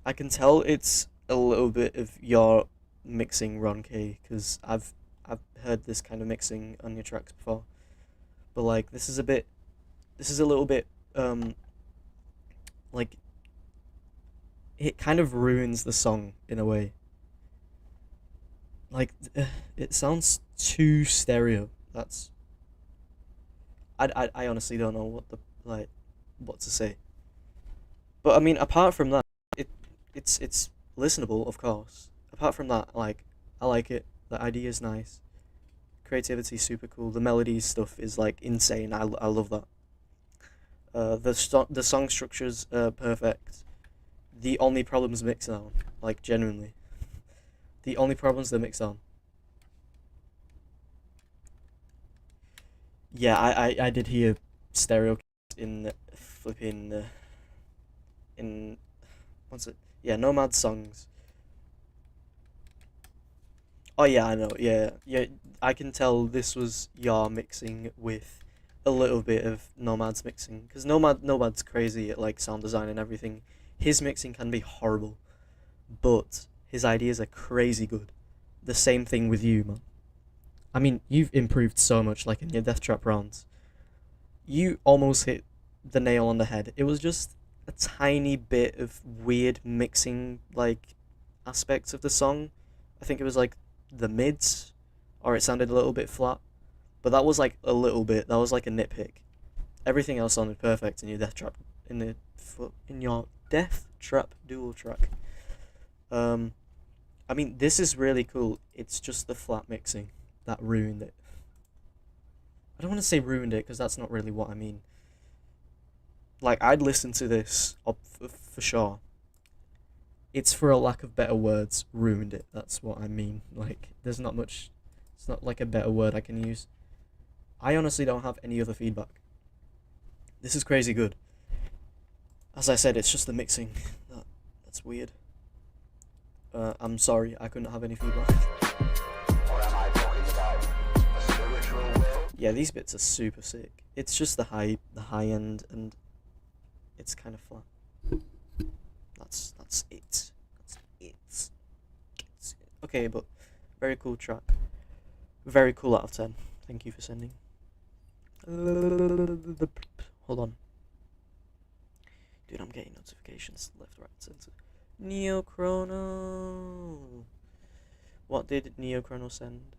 [SPEAKER 1] I can tell it's a little bit of your mixing, Ron K, because I've heard this kind of mixing on your tracks before. But like, this is a little bit like, it kind of ruins the song in a way. Like, it sounds too stereo. That's I honestly don't know like what to say. But I mean, apart from that, it it's listenable, of course. Apart from that, like, I like it. The idea is nice. Creativity super cool. The melody stuff is like insane. I love that. The song structure's perfect. The only problems mixed down, like, genuinely. The only problems they're mixed down. Yeah, I did hear stereo in flipping in what's it? Yeah, Nomad songs. Oh yeah, I know. Yeah, yeah. I can tell this was your mixing with a little bit of Nomad's mixing, because Nomad's crazy at, like, sound design and everything. His mixing can be horrible, but his ideas are crazy good. The same thing with you, man. I mean, you've improved so much, like, in your Death Trap rounds. You almost hit the nail on the head. It was just a tiny bit of weird mixing, like, aspects of the song. I think it was like the mids, or it sounded a little bit flat. But that was like a little bit. That was like a nitpick. Everything else sounded perfect in your Death Trap, in your Death Trap dual track. Um, I mean, this is really cool. It's just the flat mixing that ruined it. I don't want to say ruined it, because that's not really what I mean. Like, I'd listen to this for sure. It's, for a lack of better words, ruined it. That's what I mean. Like, there's not much. It's not like a better word I can use. I honestly don't have any other feedback. This is crazy good. As I said, it's just the mixing that's weird. I'm sorry, I couldn't have any feedback.
[SPEAKER 2] Or am I talking about a spiritual world?
[SPEAKER 1] Yeah, these bits are super sick. It's just the high end, and it's kind of flat. That's it. That's it. Okay, but very cool track. Very cool out of 10. Thank you for sending. Hold on. Dude, I'm getting notifications left, right, center. Neochrono. What did Neochrono send?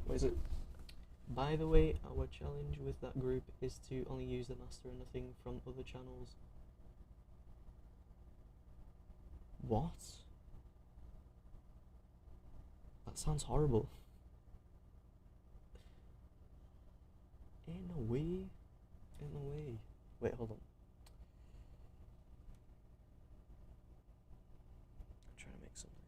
[SPEAKER 1] What is it? By the way, our challenge with that group is to only use the master and nothing from other channels. What? That sounds horrible. Ain't no way. Ain't no way. Wait, hold on. I'm trying to make something.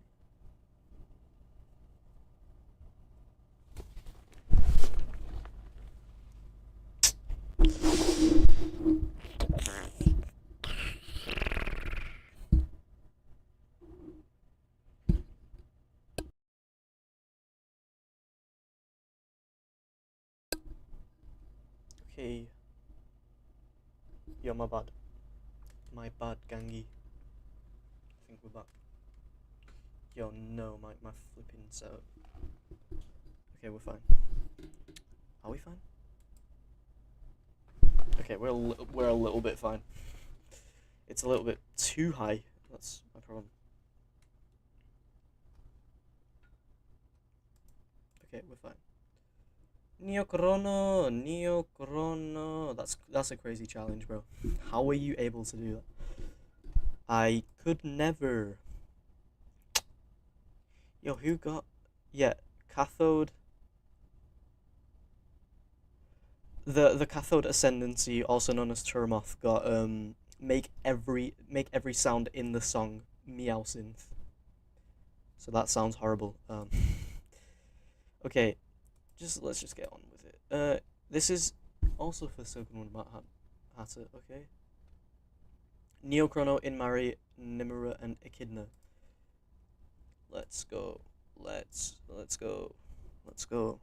[SPEAKER 1] Okay. Yo, my bad. My bad, gangy. I think we're back. Yo, no, my flipping setup. Okay, we're fine. Are we fine? Okay, we're a little bit fine. It's a little bit too high. That's my problem. Okay, we're fine. Neochrono. That's a crazy challenge, bro. How were you able to do that? I could never. Yo, who got? Yeah, cathode. The cathode ascendancy, also known as Turmoth, got make every sound in the song meow synth. So that sounds horrible. Okay, let's just get on with it. This is also for Silkenwood Matt Hatter. Okay. Neochrono, Inmari, Nimura, and Echidna. Let's go. Let's go. Let's go.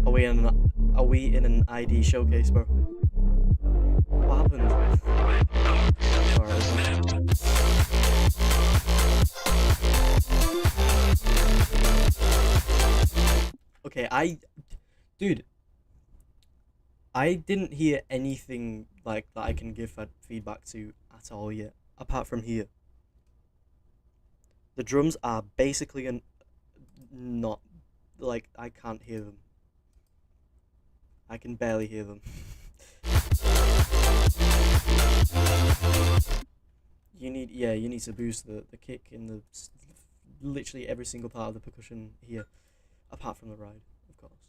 [SPEAKER 1] Are we in an ID showcase, bro? What happened? Alright. Okay, dude, I didn't hear anything like that I can give feedback to at all yet, apart from here. The drums are basically not, like, I can't hear them. I can barely hear them. You need to boost the kick in the literally every single part of the percussion here, apart from the ride, of course.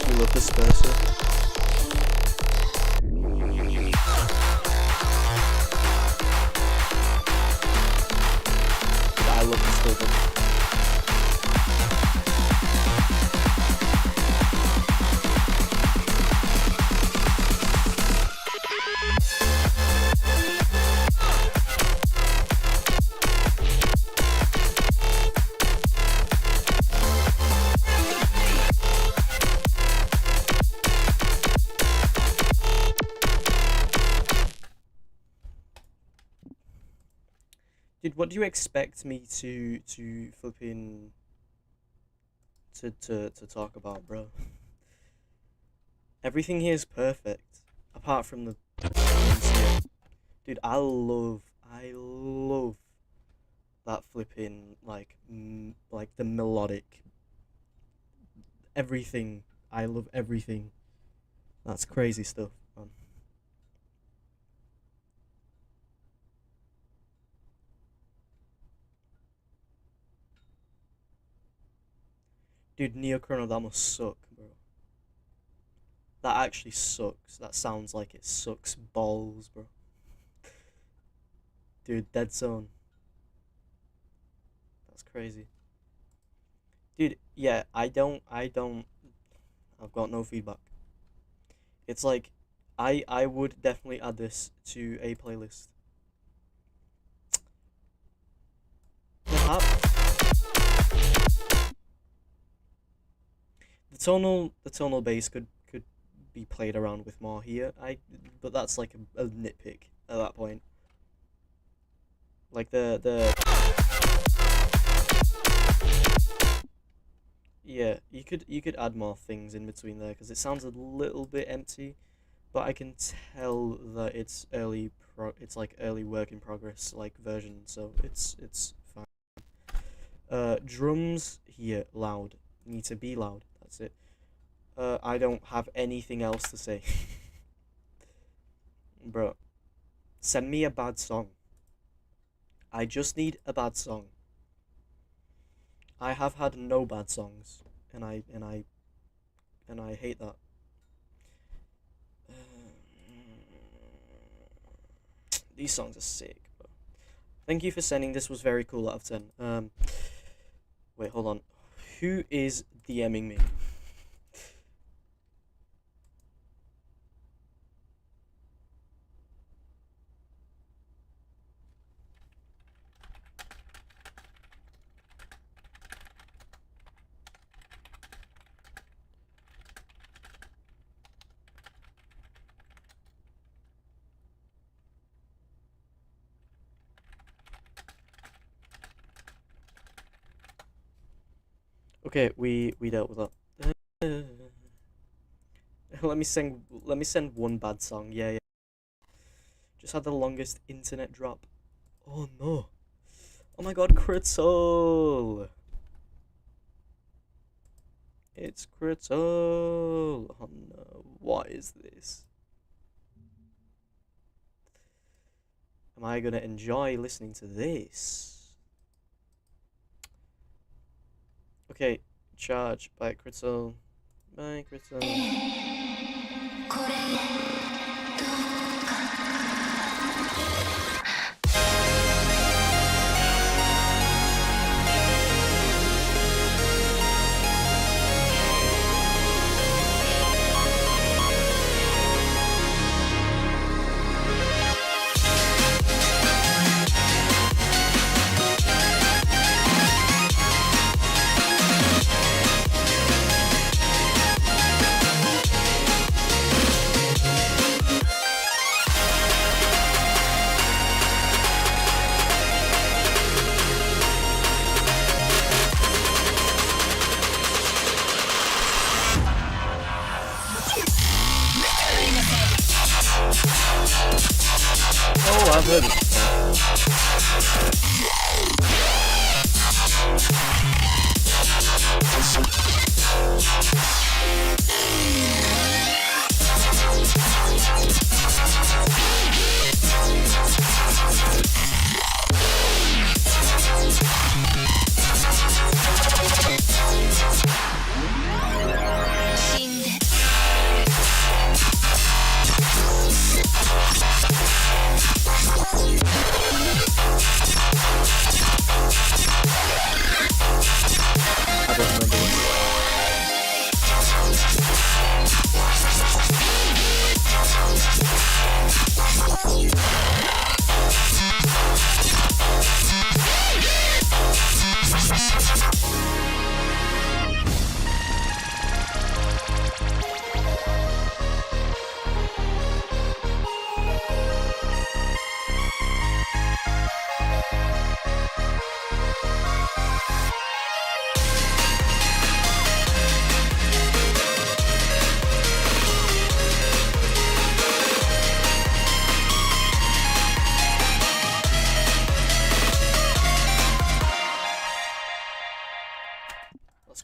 [SPEAKER 1] We love disperser. I love disperser. Dude, what do you expect me to flipping to talk about, bro? Everything here is perfect, apart from the things here. Dude, I love that flipping like the melodic everything. I love everything. That's crazy stuff, man. Dude, Neochrono, that must suck, bro. That actually sucks. That sounds like it sucks balls, bro. Dude, Dead Zone. That's crazy. Dude, yeah, I've got no feedback. It's like, I would definitely add this to a playlist. Perhaps the tonal bass could be played around with more here. But that's like a nitpick at that point. Like the yeah, you could add more things in between there because it sounds a little bit empty, but I can tell that it's it's like early work in progress like version, so it's fine. Drums here loud, need to be loud. That's it. I don't have anything else to say. Bro, send me a bad song. I just need a bad song. I have had no bad songs, and I hate that. These songs are sick, bro. Thank you for sending. This was very cool out of 10. Wait, hold on. Who is DMing me? Okay, we dealt with that. Let me send one bad song. Yeah. Just had the longest internet drop. Oh no. Oh my god, Critical. It's Critical. Oh no. What is this? Am I gonna enjoy listening to this? Okay, charge by Critical. Bye, Critical.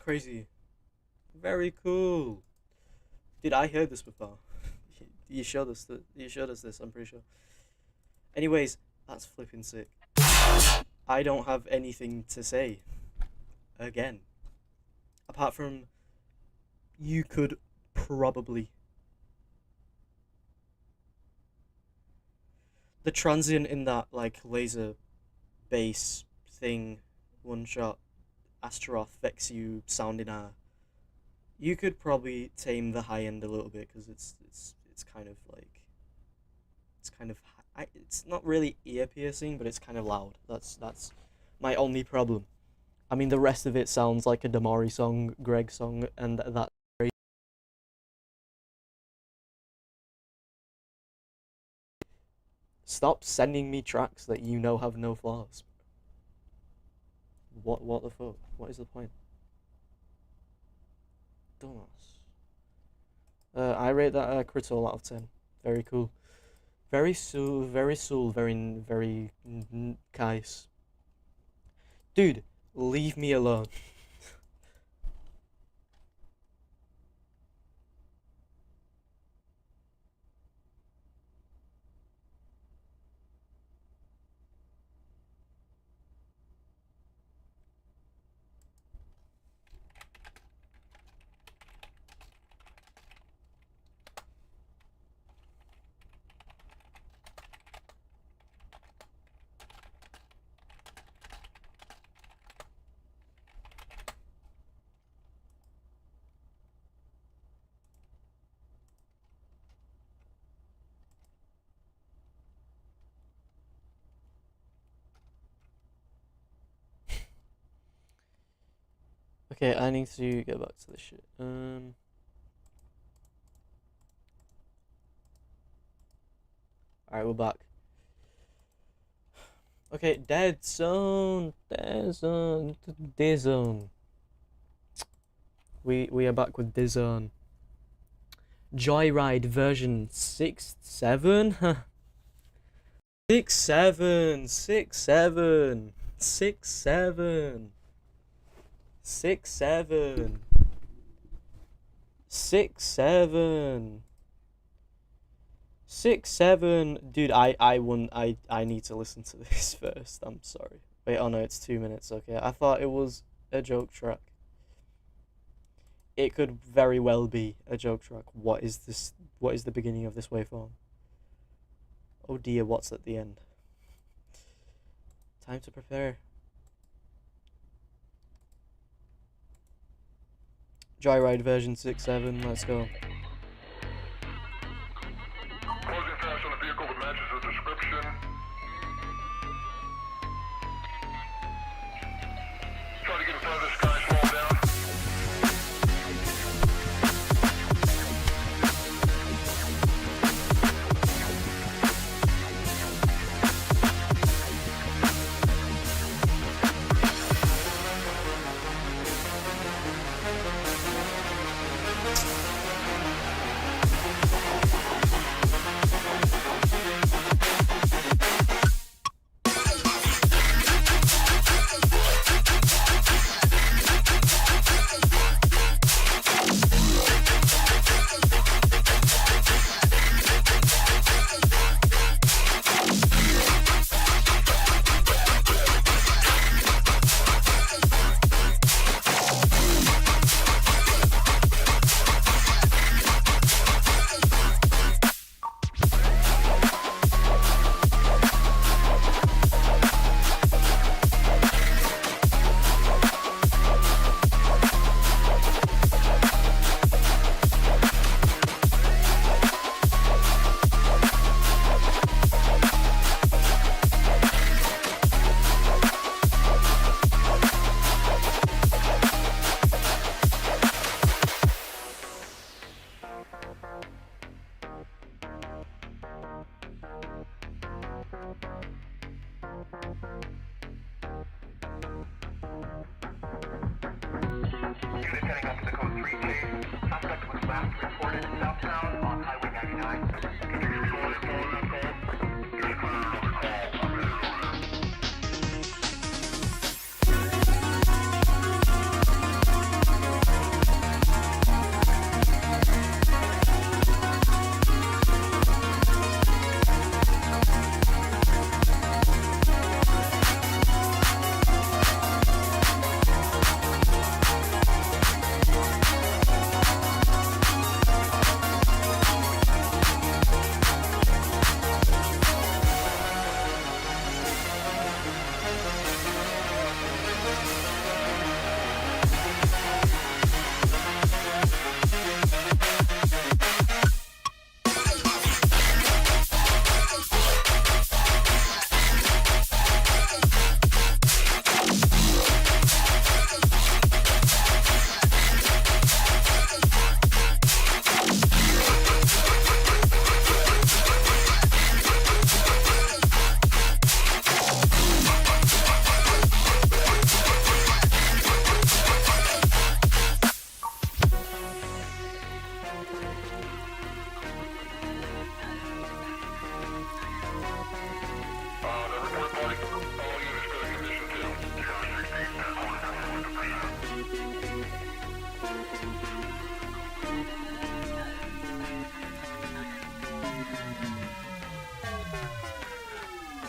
[SPEAKER 1] crazy. Very cool. Dude, I heard this before. You showed us this, I'm pretty sure. Anyways, that's flipping sick. I don't have anything to say. Again. Apart from, you could probably. The transient in that, like, laser bass thing, one shot, Astaroth, Vexu, sound in air. You could probably tame the high end a little bit, because it's kind of like, it's not really ear piercing, but it's kind of loud. That's my only problem. I mean, the rest of it sounds like a Damari song, Greg song, and that's great. Stop sending me tracks that you know have no flaws. What the fuck? What is the point? Dumbass. I rate that critical out of 10. Very cool. Very nice. Dude, leave me alone. Okay, I need to get back to this shit. Alright, we're back. Okay, Dead Zone. We are back with Dead Zone. Joyride version 6.7? 6.7. 6.7. 6.7. 6.7. 6.7. 6.7. Dude, I need to listen to this first. I'm sorry. Wait, oh no, it's 2 minutes. Okay, I thought it was a joke track. It could very well be a joke track. What is this? What is the beginning of this waveform? Oh dear, what's at the end? Time to prepare. Joyride version 6.7, let's go.
[SPEAKER 3] Closing fast on the vehicle that matches the description. Try to get in front of this guy, slow him down. Unit heading up to the code 3 chase. Suspect was last reported southbound on Highway 99.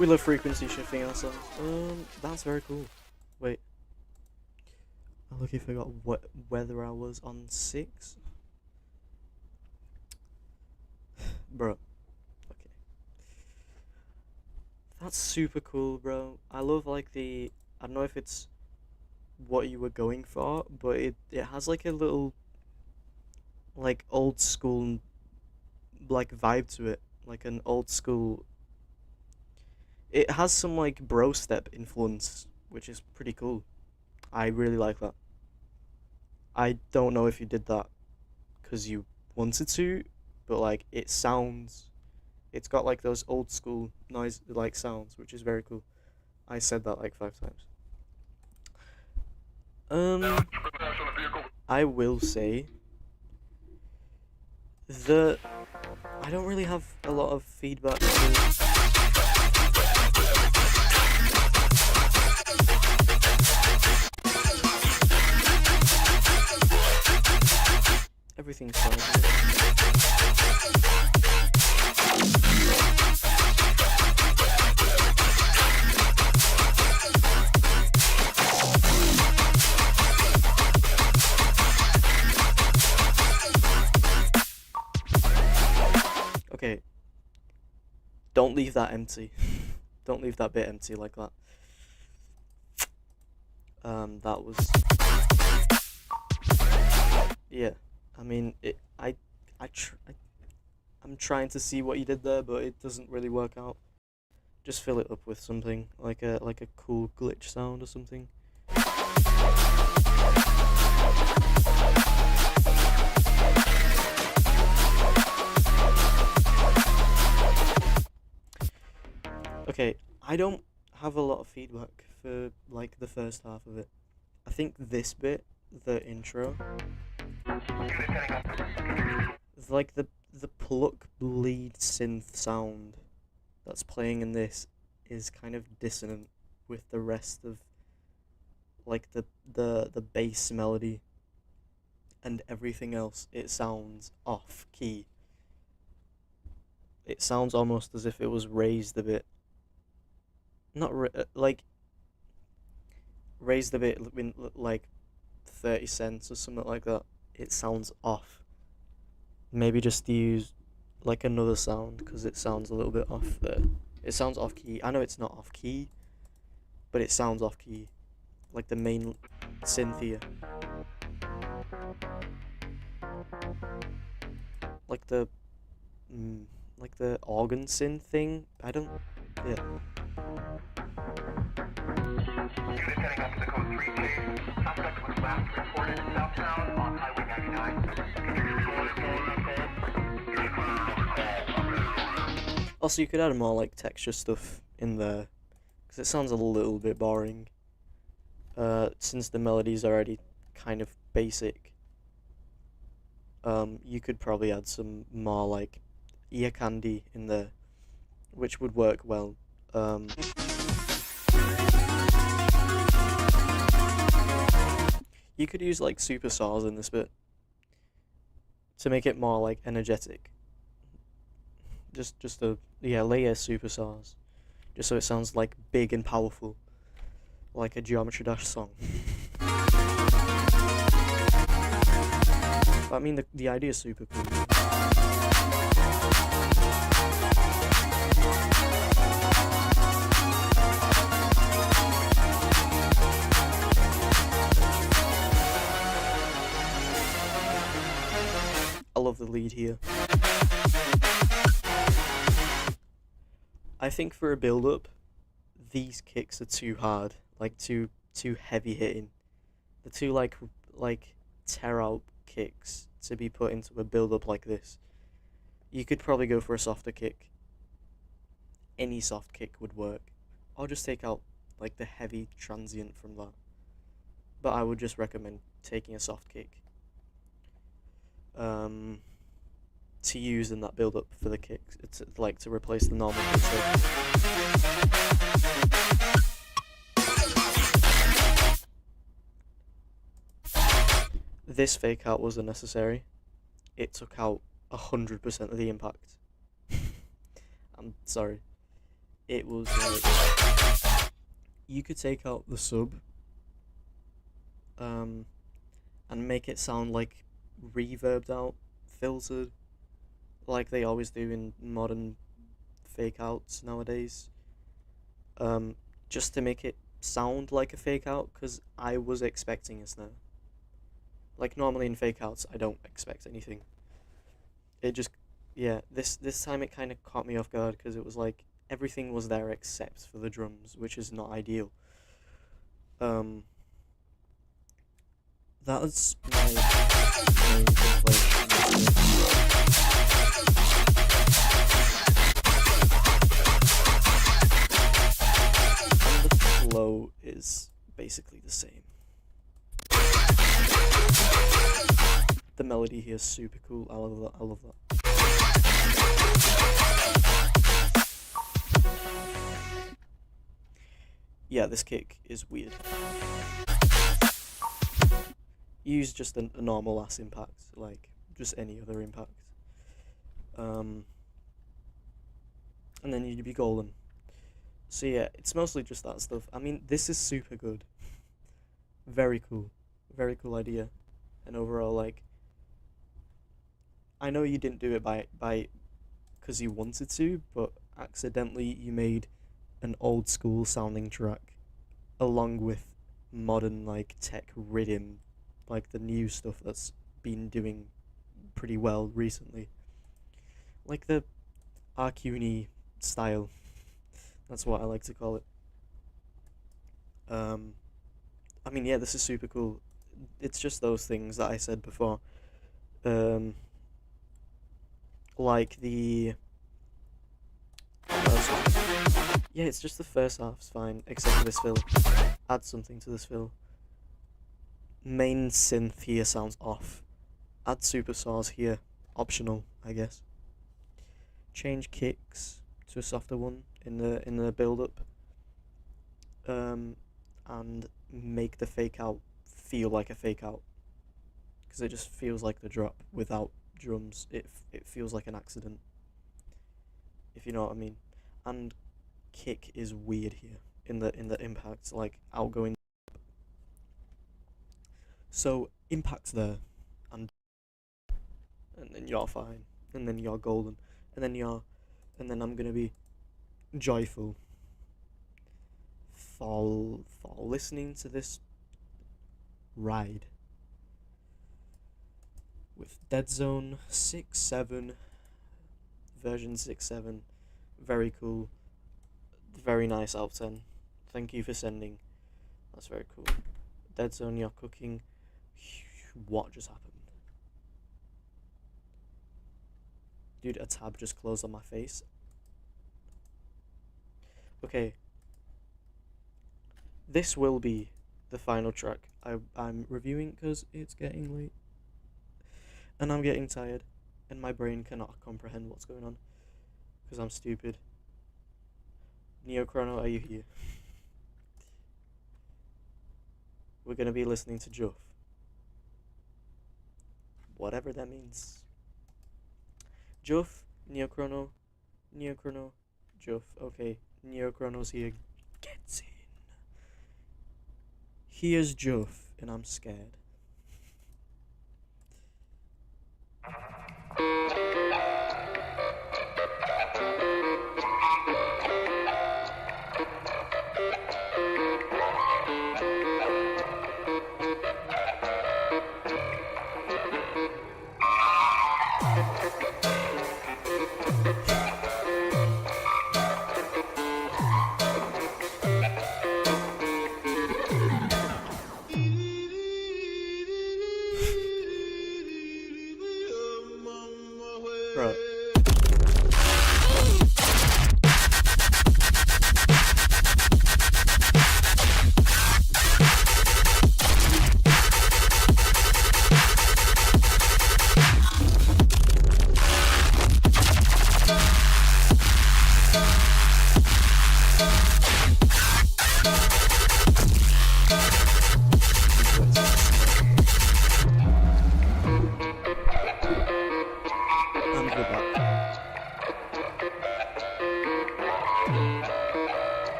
[SPEAKER 1] We love frequency shifting ourselves. That's very cool. Wait. I lucky forgot what whether I was on 6. Bro. Okay. That's super cool, bro. I love like the I don't know if it's what you were going for, but it has like a little like old school like vibe to it. Like an old school it has some like bro step influence, which is pretty cool. I really like that. I don't know if you did that because you wanted to, but like it's got like those old school noise like sounds, which is very cool. I said that like 5 times. I will say that I don't really have a lot of feedback. Everything's fine. Okay. Don't leave that empty. Don't leave that bit empty like that. That was yeah. I mean, I'm trying to see what you did there, but it doesn't really work out. Just fill it up with something like a cool glitch sound or something. Okay, I don't have a lot of feedback for like the first half of it. I think this bit, the intro, like the pluck bleed synth sound that's playing in this is kind of dissonant with the rest of like the bass melody and everything else. It sounds off key. It sounds almost as if it was raised a bit. Not like raised a bit in like 30 cents or something like that. It sounds off. Maybe just use like another sound because it sounds a little bit off there. It sounds off key. I know it's not off key, but it sounds off key. Like the main synth here. Like the organ synth thing. I don't. Yeah.
[SPEAKER 3] Unit heading up to the code 3K. Suspect was last reported southbound on Highway 99.
[SPEAKER 1] Also, you could add more like texture stuff in there, because it sounds a little bit boring. Since the melody's already kind of basic. You could probably add some more like ear candy in there, which would work well. You could use like super saws in this bit to make it more like energetic. Just layer super saws, just so it sounds like big and powerful, like a Geometry Dash song. But, I mean, the idea is super cool. I love the lead here. I think for a build-up, these kicks are too hard, like too heavy hitting. The two like tear out kicks to be put into a build-up like this. You could probably go for a softer kick. Any soft kick would work, or just take out like the heavy transient from that. But I would just recommend taking a soft kick. To use in that build up for the kicks. It's like to replace the normal kick. This fake out was unnecessary. It took out 100% of the impact. I'm sorry. it was like you could take out the sub and make it sound like reverbed out, filtered, like they always do in modern fake outs nowadays. Just to make it sound like a fake out, because I was expecting a snare. Like normally in fake outs, I don't expect anything. It just, yeah, this time it kind of caught me off guard because it was like everything was there except for the drums, which is not ideal. That's my main complaint. And the flow is basically the same. The melody here is super cool. I love that. I love that. Yeah, this kick is weird. Use just a normal ass impact, like just any other impact. And then you'd be golden. So yeah, it's mostly just that stuff. I mean, this is super good. Very cool idea. And overall, like, I know you didn't do it by because you wanted to, but accidentally you made an old school sounding track along with modern like tech rhythm, like the new stuff that's been doing pretty well recently, like the Arcuni style. That's what I like to call it. I mean, yeah, this is super cool. It's just those things that I said before. Like the yeah, it's just the first half's fine, except for this fill. Add something to this fill. Main synth here sounds off. Add super saws here, optional, I guess. Change kicks to a softer one in the build up. And make the fake out feel like a fake out, because it just feels like the drop without drums. It feels like an accident, if you know what I mean. And kick is weird here in the impact, like outgoing. So impact there, and then you're fine, and then you're golden, and then I'm gonna be joyful for listening to this ride with Dead Zone 6.7 version 6.7. Very cool, very nice out of 10. Thank you for sending. That's very cool. Dead Zone, you're cooking. What just happened? Dude, a tab just closed on my face. Okay. This will be the final track I'm reviewing because it's getting late. And I'm getting tired. And my brain cannot comprehend what's going on. Because I'm stupid. Neochrono, are you here? We're going to be listening to Juff. Whatever that means. Juff, Neochrono, Juff. Okay, Neochrono's here. Gets in. Here's Juff, and I'm scared.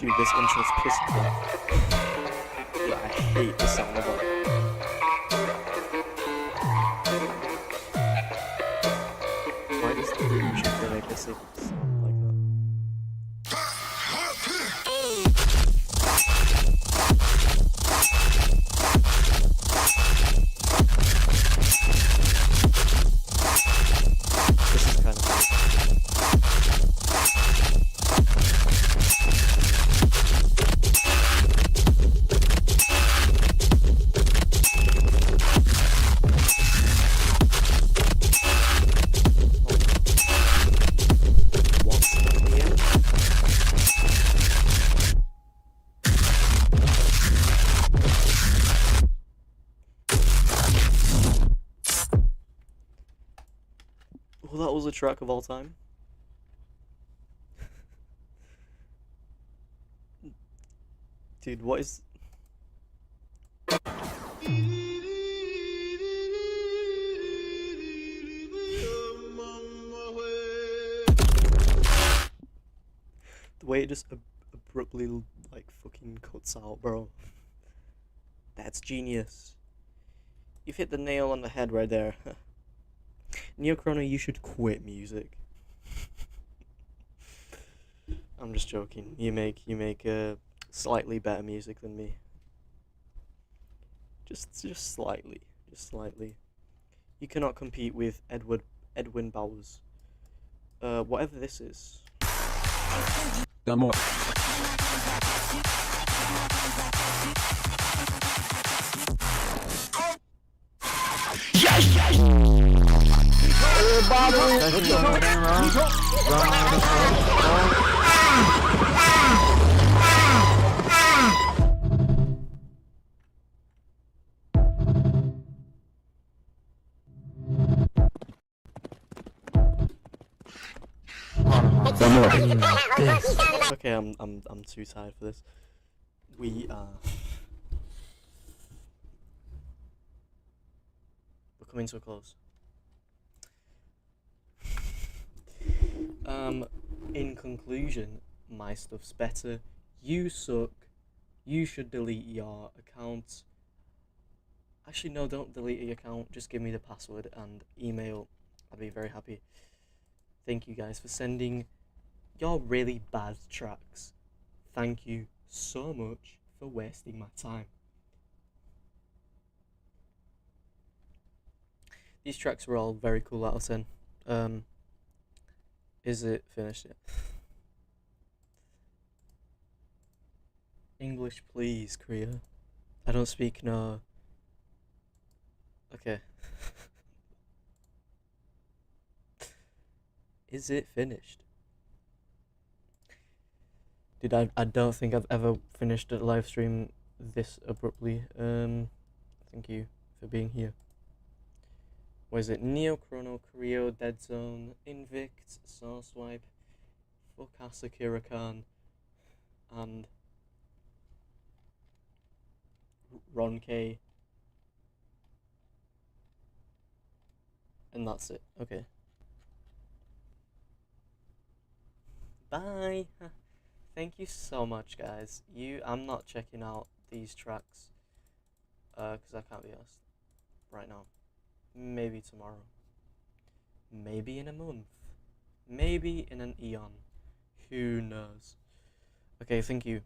[SPEAKER 1] Dude, this intro's pissing me off. Dude, I hate the sound of it. Why does the music make us sound like that? This is kind of cool. What's in the end? Well, that was a track of all time. Dude, what is... The way it just abruptly, like, fucking cuts out, bro. That's genius. You've hit the nail on the head right there. Neochrono, you should quit music. I'm just joking. You make slightly better music than me. Just slightly. You cannot compete with Edwin Bowers. Whatever this is. Okay, I'm too tired for this. We're coming to a close. In conclusion, my stuff's better. You suck. You should delete your account. Actually, no, don't delete your account. Just give me the password and email. I'd be very happy. Thank you guys for sending your really bad tracks. Thank you so much for wasting my time. These tracks were all very cool out of 10. Is it finished yet? English, please, Korea. I don't speak no. Okay. Is it finished? Dude, I don't think I've ever finished a live stream this abruptly. Thank you for being here. What is it? Neochrono, Creo, Dead Zone, Invict, Sourcewipe, Fukasa Kirakan, and Ron K. And that's it. Okay. Bye. Thank you so much, guys. I'm not checking out these tracks, because I can't be asked right now. Maybe tomorrow. Maybe in a month. Maybe in an eon. Who knows? Okay, thank you.